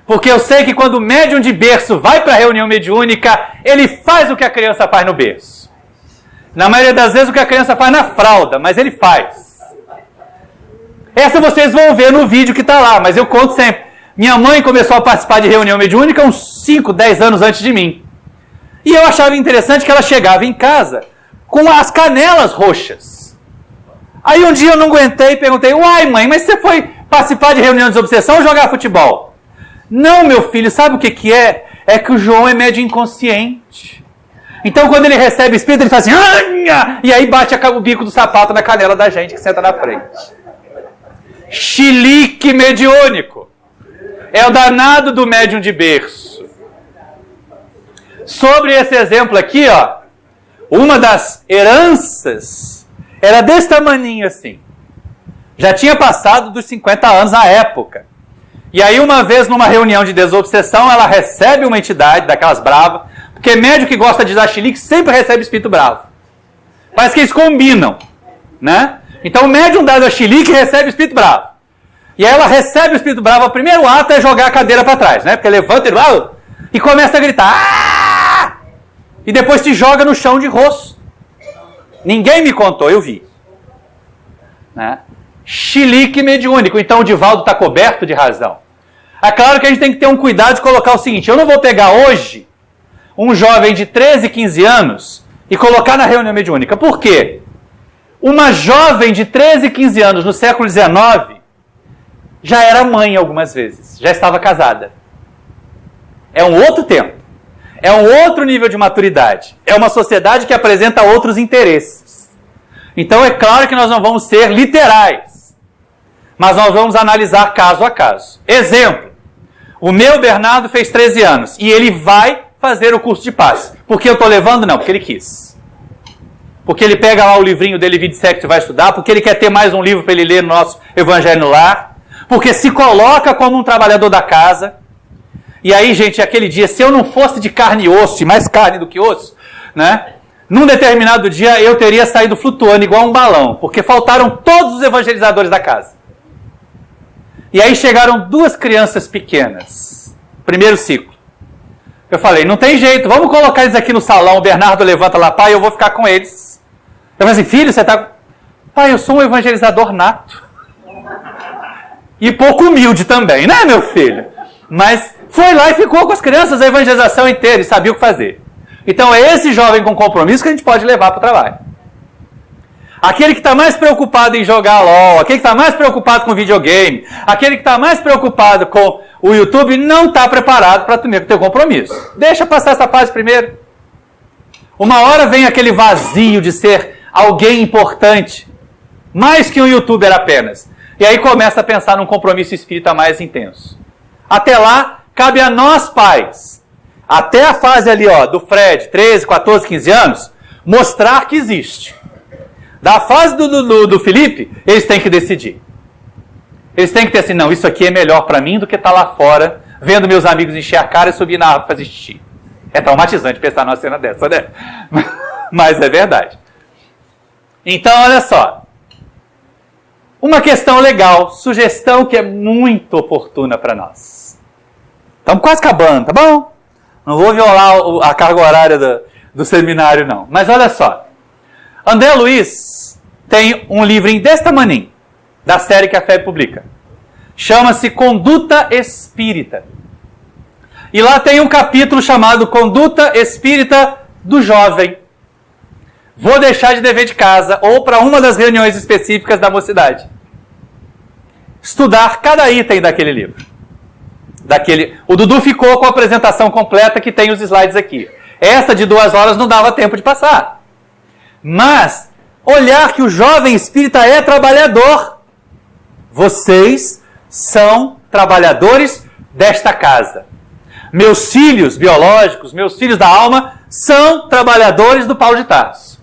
Porque eu sei que quando o médium de berço vai para a reunião mediúnica, ele faz o que a criança faz no berço. Na maioria das vezes o que a criança faz na fralda, mas ele faz. Essa vocês vão ver no vídeo que está lá, mas eu conto sempre. Minha mãe começou a participar de reunião mediúnica uns 5, 10 anos antes de mim. E eu achava interessante que ela chegava em casa com as canelas roxas. Aí um dia eu não aguentei e perguntei, uai mãe, mas você foi participar de reunião de desobsessão ou jogar futebol? Não, meu filho, sabe o que é? É que o João é médio inconsciente. Então, quando ele recebe espírito, ele faz assim, Anha! E aí bate o bico do sapato na canela da gente que senta na frente. Chilique mediúnico. É o danado do médium de berço. Sobre esse exemplo aqui, ó, uma das heranças era desse tamaninho assim. Já tinha passado dos 50 anos à época. E aí, uma vez, numa reunião de desobsessão, ela recebe uma entidade daquelas bravas, porque médium que gosta de dar chilique sempre recebe espírito bravo. Parece que eles combinam, né? Então, o médium dá a chilique recebe espírito bravo. E aí, ela recebe o espírito bravo, o primeiro ato é jogar a cadeira para trás, né? Porque levanta ele e começa a gritar. Ah! E depois se joga no chão de rosto. Ninguém me contou, eu vi. Né? Chilique mediúnico. Então o Divaldo está coberto de razão. É claro que a gente tem que ter um cuidado de colocar o seguinte: eu não vou pegar hoje um jovem de 13, 15 anos e colocar na reunião mediúnica. Por quê? Uma jovem de 13, 15 anos no século XIX já era mãe algumas vezes, já estava casada. É um outro tempo. É um outro nível de maturidade. É uma sociedade que apresenta outros interesses. Então é claro que nós não vamos ser literais, mas nós vamos analisar caso a caso. Exemplo, o meu Bernardo fez 13 anos e ele vai fazer o curso de passe. Por que eu estou levando? Não, porque ele quis. Porque ele pega lá o livrinho dele, Vidsect, e vai estudar, porque ele quer ter mais um livro para ele ler no nosso Evangelho no Lar, porque se coloca como um trabalhador da casa. E aí, gente, aquele dia, se eu não fosse de carne e osso, e mais carne do que osso, né? Num determinado dia eu teria saído flutuando igual um balão, porque faltaram todos os evangelizadores da casa. E aí chegaram 2 crianças pequenas, primeiro ciclo. Eu falei, não tem jeito, vamos colocar eles aqui no salão, o Bernardo levanta lá, pai, eu vou ficar com eles. Eu falei assim, filho, você tá... Pai, eu sou um evangelizador nato. E pouco humilde também, né, meu filho? Mas foi lá e ficou com as crianças a evangelização inteira e sabia o que fazer. Então é esse jovem com compromisso que a gente pode levar para o trabalho. Aquele que está mais preocupado em jogar LOL, aquele que está mais preocupado com videogame, aquele que está mais preocupado com o YouTube, não está preparado para ter o compromisso. Deixa passar essa fase primeiro. Uma hora vem aquele vazio de ser alguém importante, mais que um youtuber apenas. E aí começa a pensar num compromisso espírita mais intenso. Até lá, cabe a nós pais, até a fase ali ó, do Fred, 13, 14, 15 anos, mostrar que existe. Da fase do Felipe, eles têm que decidir. Eles têm que ter assim, não, isso aqui é melhor para mim do que estar lá fora, vendo meus amigos encher a cara e subir na árvore fazer xixi. É traumatizante pensar numa cena dessa, né? Mas é verdade. Então, olha só. Uma questão legal, sugestão que é muito oportuna para nós. Estamos quase acabando, tá bom? Não vou violar a carga horária do seminário, não. Mas olha só. André Luiz tem um livrinho desse tamaninho, da série que a FEB publica. Chama-se Conduta Espírita. E lá tem um capítulo chamado Conduta Espírita do Jovem. Vou deixar de dever de casa, ou para uma das reuniões específicas da mocidade. Estudar cada item daquele livro. O Dudu ficou com a apresentação completa que tem os slides aqui. Essa de 2 horas não dava tempo de passar. Mas, olhar que o jovem espírita é trabalhador. Vocês são trabalhadores desta casa. Meus filhos biológicos, meus filhos da alma, são trabalhadores do Paulo de Tarso.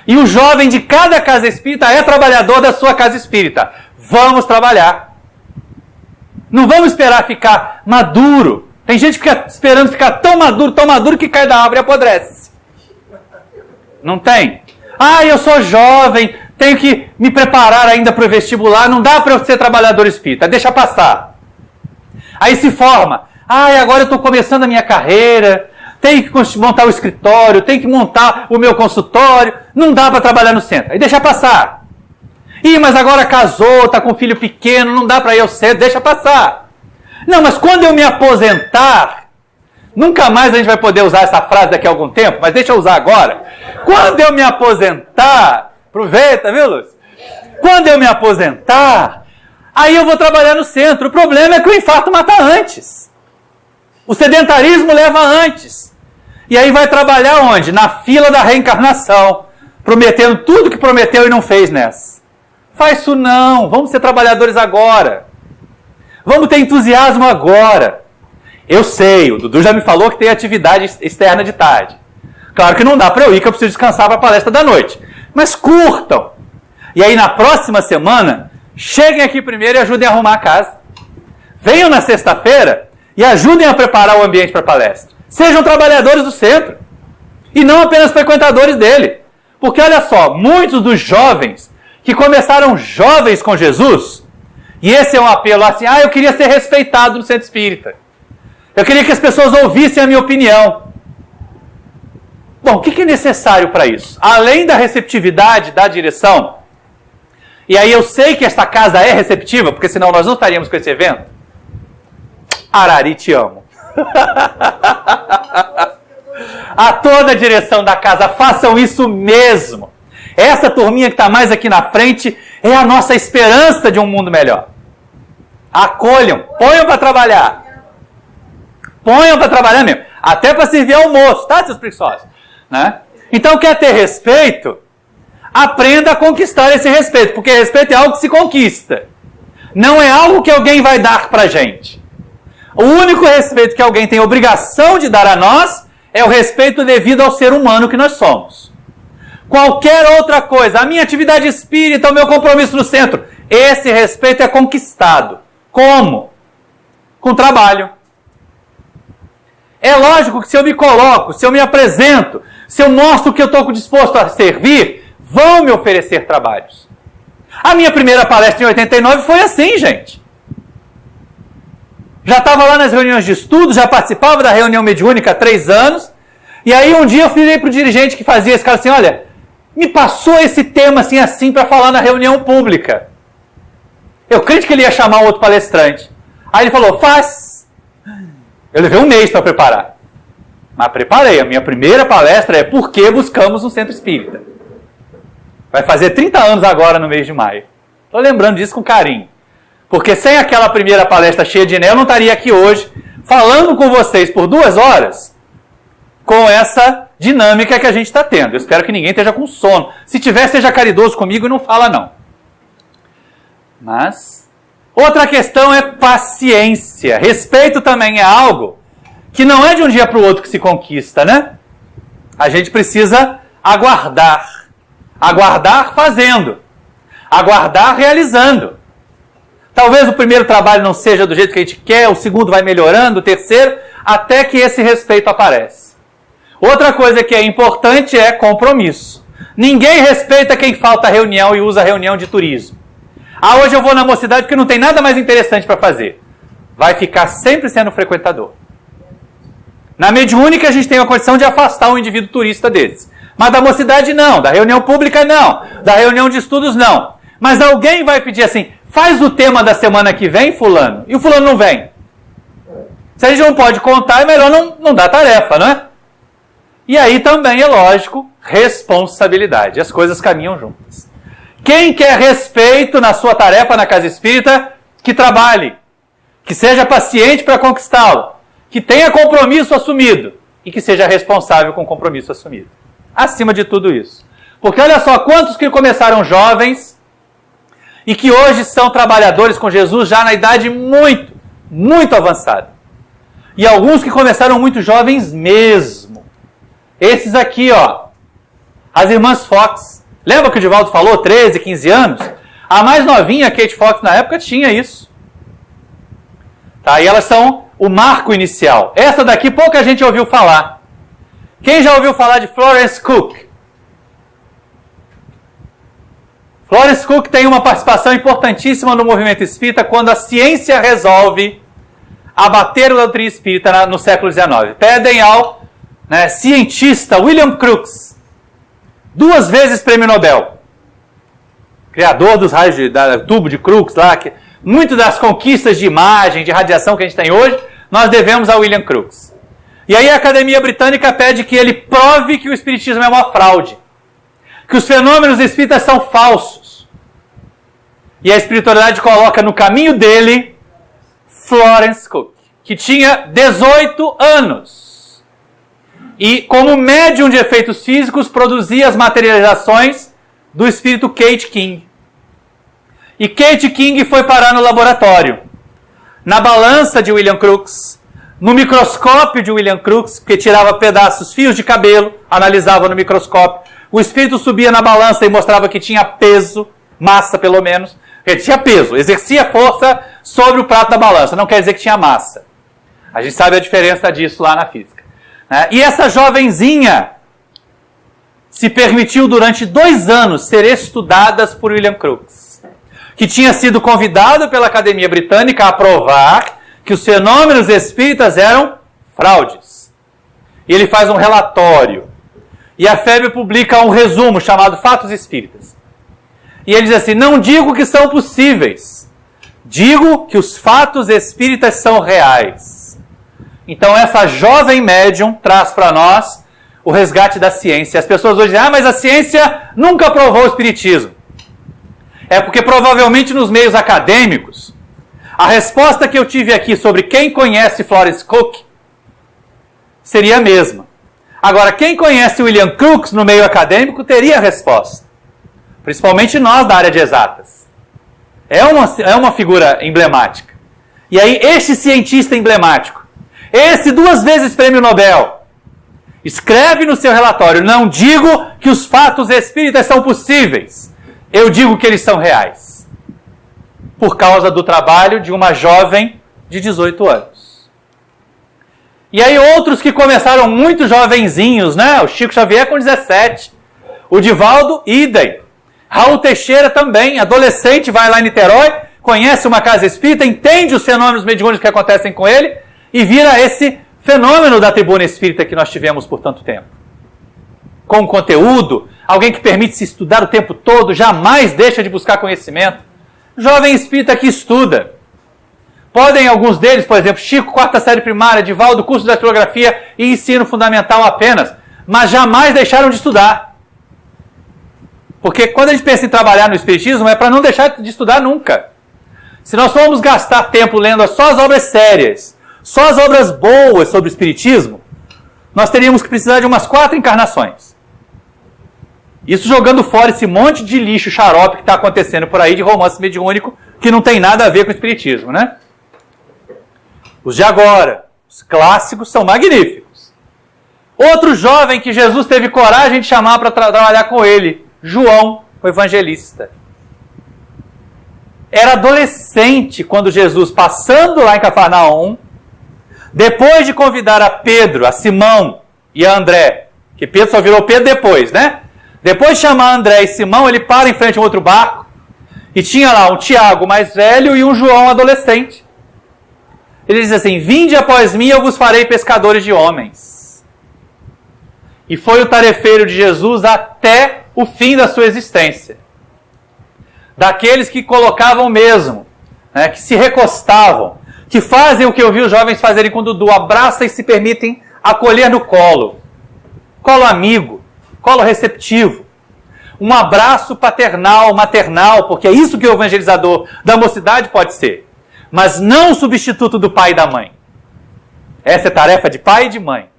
E o jovem de cada casa espírita é trabalhador da sua casa espírita. Vamos trabalhar. Não vamos esperar ficar maduro. Tem gente que fica esperando ficar tão maduro que cai da árvore e apodrece. Não tem? Ah, eu sou jovem, tenho que me preparar ainda para o vestibular, não dá para eu ser trabalhador espírita, deixa passar. Aí se forma. Ah, agora eu estou começando a minha carreira, tenho que montar o escritório, tenho que montar o meu consultório, não dá para trabalhar no centro. Aí deixa passar. Ih, mas agora casou, está com um filho pequeno, não dá para eu ser, deixa passar. Não, mas quando eu me aposentar, nunca mais a gente vai poder usar essa frase daqui a algum tempo, mas deixa eu usar agora. Quando eu me aposentar, aproveita, viu, Lúcio? Quando eu me aposentar, aí eu vou trabalhar no centro. O problema é que o infarto mata antes. O sedentarismo leva antes. E aí vai trabalhar onde? Na fila da reencarnação, prometendo tudo que prometeu e não fez nessa. Faz isso não, vamos ser trabalhadores agora. Vamos ter entusiasmo agora. Eu sei, o Dudu já me falou que tem atividade externa de tarde. Claro que não dá para eu ir, que eu preciso descansar para a palestra da noite. Mas curtam. E aí na próxima semana, cheguem aqui primeiro e ajudem a arrumar a casa. Venham na sexta-feira e ajudem a preparar o ambiente para a palestra. Sejam trabalhadores do centro. E não apenas frequentadores dele. Porque olha só, muitos dos jovens que começaram jovens com Jesus, e esse é um apelo assim, eu queria ser respeitado no centro espírita. Eu queria que as pessoas ouvissem a minha opinião. Bom, o que é necessário para isso? Além da receptividade da direção, e aí eu sei que esta casa é receptiva, porque senão nós não estaríamos com esse evento. Arari, te amo. A toda a direção da casa, façam isso mesmo. Essa turminha que está mais aqui na frente é a nossa esperança de um mundo melhor. Acolham, ponham para trabalhar. Ponham para trabalhar mesmo. Até para servir almoço, tá, seus preguiçosos? Né? Então, quer ter respeito? Aprenda a conquistar esse respeito, porque respeito é algo que se conquista. Não é algo que alguém vai dar para a gente. O único respeito que alguém tem obrigação de dar a nós é o respeito devido ao ser humano que nós somos. Qualquer outra coisa, a minha atividade espírita, o meu compromisso no centro, esse respeito é conquistado. Como? Com trabalho. É lógico que se eu me coloco, se eu me apresento, se eu mostro que eu estou disposto a servir, vão me oferecer trabalhos. A minha primeira palestra em 89 foi assim, gente. Já estava lá nas reuniões de estudo, já participava da reunião mediúnica há 3 anos, e aí um dia eu falei para o dirigente que fazia esse cara assim, olha, me passou esse tema assim para falar na reunião pública. Eu creio que ele ia chamar um outro palestrante. Aí ele falou, faz. Eu levei 1 mês para preparar. Mas preparei. A minha primeira palestra é Por que buscamos um centro espírita? Vai fazer 30 anos agora no mês de maio. Estou lembrando disso com carinho. Porque sem aquela primeira palestra cheia de eu não estaria aqui hoje falando com vocês por 2 horas com essa dinâmica que a gente está tendo. Eu espero que ninguém esteja com sono. Se tiver, seja caridoso comigo e não fala não. Mas outra questão é paciência. Respeito também é algo que não é de um dia para o outro que se conquista, né? A gente precisa aguardar. Aguardar fazendo. Aguardar realizando. Talvez o primeiro trabalho não seja do jeito que a gente quer, o segundo vai melhorando, o terceiro, até que esse respeito aparece. Outra coisa que é importante é compromisso. Ninguém respeita quem falta a reunião e usa a reunião de turismo. Hoje eu vou na mocidade porque não tem nada mais interessante para fazer. Vai ficar sempre sendo frequentador. Na mediúnica a gente tem a condição de afastar um indivíduo turista desses. Mas da mocidade não, da reunião pública não, da reunião de estudos não. Mas alguém vai pedir assim, faz o tema da semana que vem, fulano, e o fulano não vem. Se a gente não pode contar, é melhor não dar tarefa, não é? E aí também é lógico, responsabilidade. As coisas caminham juntas. Quem quer respeito na sua tarefa na casa espírita, que trabalhe, que seja paciente para conquistá-lo, que tenha compromisso assumido e que seja responsável com o compromisso assumido. Acima de tudo isso. Porque olha só, quantos que começaram jovens e que hoje são trabalhadores com Jesus já na idade muito, muito avançada. E alguns que começaram muito jovens mesmo. Esses aqui, ó, as irmãs Fox. Lembra que o Divaldo falou, 13, 15 anos? A mais novinha, a Kate Fox, na época tinha isso. Tá? E elas são o marco inicial. Essa daqui pouca gente ouviu falar. Quem já ouviu falar de Florence Cook? Florence Cook tem uma participação importantíssima no movimento espírita quando a ciência resolve abater a doutrina espírita no século XIX. Pedem ao cientista William Crookes, 2 vezes prêmio Nobel, criador dos raios tubo de Crookes, lá, que muitas das conquistas de imagem, de radiação que a gente tem hoje, nós devemos a William Crookes. E aí a Academia Britânica pede que ele prove que o espiritismo é uma fraude, que os fenômenos espíritas são falsos. E a espiritualidade coloca no caminho dele Florence Cook, que tinha 18 anos. E, como médium de efeitos físicos, produzia as materializações do espírito Kate King. E Kate King foi parar no laboratório. Na balança de William Crookes, no microscópio de William Crookes, que tirava pedaços, fios de cabelo, analisava no microscópio. O espírito subia na balança e mostrava que tinha peso, massa pelo menos. Ele tinha peso, exercia força sobre o prato da balança, não quer dizer que tinha massa. A gente sabe a diferença disso lá na física. E essa jovenzinha se permitiu durante 2 anos ser estudada por William Crookes, que tinha sido convidado pela Academia Britânica a provar que os fenômenos espíritas eram fraudes. E ele faz um relatório. E a FEB publica um resumo chamado Fatos Espíritas. E ele diz assim: não digo que são possíveis, digo que os fatos espíritas são reais. Então essa jovem médium traz para nós o resgate da ciência. As pessoas hoje dizem: mas a ciência nunca provou o espiritismo. É porque provavelmente nos meios acadêmicos, a resposta que eu tive aqui sobre quem conhece Florence Cook seria a mesma. Agora, quem conhece William Crookes no meio acadêmico teria a resposta. Principalmente nós da área de exatas. É uma figura emblemática. E aí, este cientista emblemático, esse 2 vezes prêmio Nobel, escreve no seu relatório: não digo que os fatos espíritas são possíveis, eu digo que eles são reais. Por causa do trabalho de uma jovem de 18 anos. E aí outros que começaram muito jovenzinhos, né? O Chico Xavier com 17. O Divaldo, idem. Raul Teixeira também, adolescente, vai lá em Niterói, conhece uma casa espírita, entende os fenômenos mediúnicos que acontecem com ele e vira esse fenômeno da tribuna espírita que nós tivemos por tanto tempo. Com conteúdo, alguém que permite se estudar o tempo todo, jamais deixa de buscar conhecimento. Jovem espírita que estuda. Podem alguns deles, por exemplo, Chico, 4ª série primária, Divaldo, curso de datilografia e ensino fundamental apenas, mas jamais deixaram de estudar. Porque quando a gente pensa em trabalhar no espiritismo, é para não deixar de estudar nunca. Se nós formos gastar tempo lendo só as obras sérias, só as obras boas sobre o espiritismo, nós teríamos que precisar de umas 4 encarnações. Isso jogando fora esse monte de lixo xarope que está acontecendo por aí de romance mediúnico, que não tem nada a ver com o espiritismo, né? Os de agora, os clássicos, são magníficos. Outro jovem que Jesus teve coragem de chamar para trabalhar com ele, João, o evangelista. Era adolescente quando Jesus, passando lá em Cafarnaum, depois de convidar a Pedro, a Simão e a André, que Pedro só virou Pedro depois, né? Depois de chamar André e Simão, ele para em frente a um outro barco, e tinha lá um Tiago mais velho e um João adolescente. Ele diz assim: vinde após mim, eu vos farei pescadores de homens. E foi o tarefeiro de Jesus até o fim da sua existência. Daqueles que colocavam mesmo, né, que se recostavam, que fazem o que eu vi os jovens fazerem com o Dudu, abraçam e se permitem acolher no colo. Colo amigo, colo receptivo. Um abraço paternal, maternal, porque é isso que o evangelizador da mocidade pode ser. Mas não o substituto do pai e da mãe. Essa é tarefa de pai e de mãe.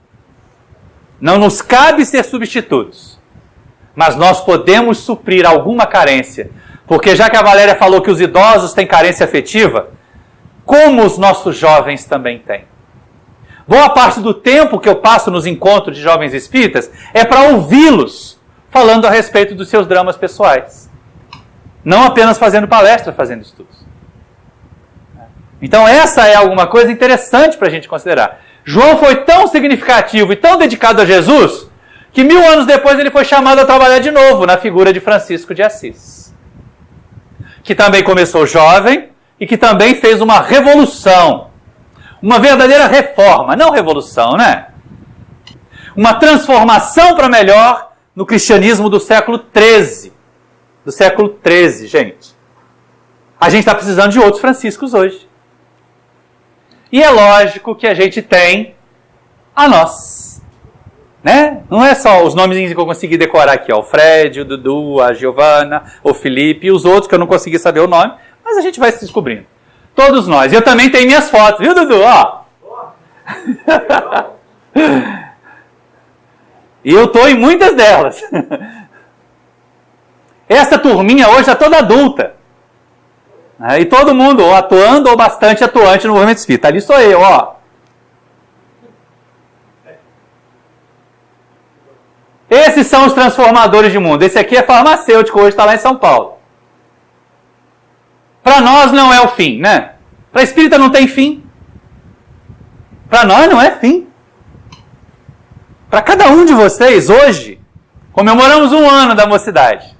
Não nos cabe ser substitutos. Mas nós podemos suprir alguma carência. Porque já que a Valéria falou que os idosos têm carência afetiva, como os nossos jovens também têm. Boa parte do tempo que eu passo nos encontros de jovens espíritas é para ouvi-los falando a respeito dos seus dramas pessoais. Não apenas fazendo palestra, fazendo estudos. Então essa é alguma coisa interessante para a gente considerar. João foi tão significativo e tão dedicado a Jesus, que 1000 anos depois ele foi chamado a trabalhar de novo na figura de Francisco de Assis. Que também começou jovem e que também fez uma revolução. Uma verdadeira reforma, não revolução, né? Uma transformação para melhor no cristianismo do século XIII. Do século XIII, gente. A gente está precisando de outros Franciscos hoje. E é lógico que a gente tem a nós. Né? Não é só os nomezinhos que eu consegui decorar aqui, ó, o Fred, o Dudu, a Giovana, o Felipe e os outros que eu não consegui saber o nome, mas a gente vai se descobrindo. Todos nós. Eu também tenho minhas fotos, viu, Dudu? Ó. E eu estou em muitas delas. Essa turminha hoje está toda adulta. E todo mundo, ou atuando ou bastante atuante no movimento espírita. Ali sou eu, ó. Esses são os transformadores de mundo. Esse aqui é farmacêutico, hoje está lá em São Paulo. Para nós não é o fim, né? Para espírita não tem fim. Para nós não é fim. Para cada um de vocês, hoje, comemoramos 1 ano da mocidade,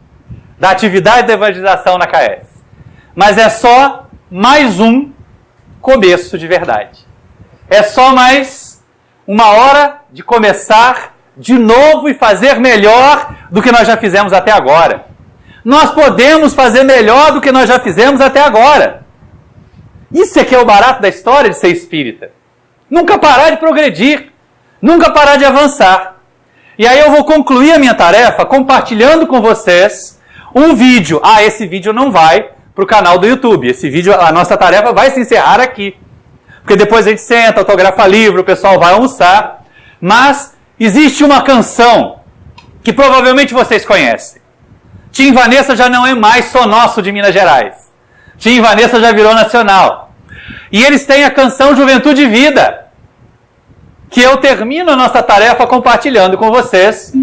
da atividade da evangelização na KS. Mas é só mais um começo de verdade. É só mais uma hora de começar de novo e fazer melhor do que nós já fizemos até agora. Nós podemos fazer melhor do que nós já fizemos até agora. Isso é que é o barato da história de ser espírita. Nunca parar de progredir, nunca parar de avançar. E aí eu vou concluir a minha tarefa compartilhando com vocês um vídeo. Esse vídeo não vai para o canal do YouTube. Esse vídeo, a nossa tarefa vai se encerrar aqui. Porque depois a gente senta, autografa livro, o pessoal vai almoçar. Mas existe uma canção que provavelmente vocês conhecem. Tim Vanessa já não é mais só nosso de Minas Gerais. Tim Vanessa já virou nacional. E eles têm a canção Juventude e Vida, que eu termino a nossa tarefa compartilhando com vocês.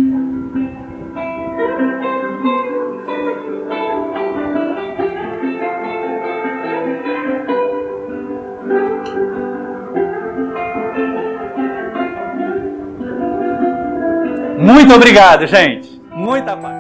Muito obrigado, gente. Muita paz.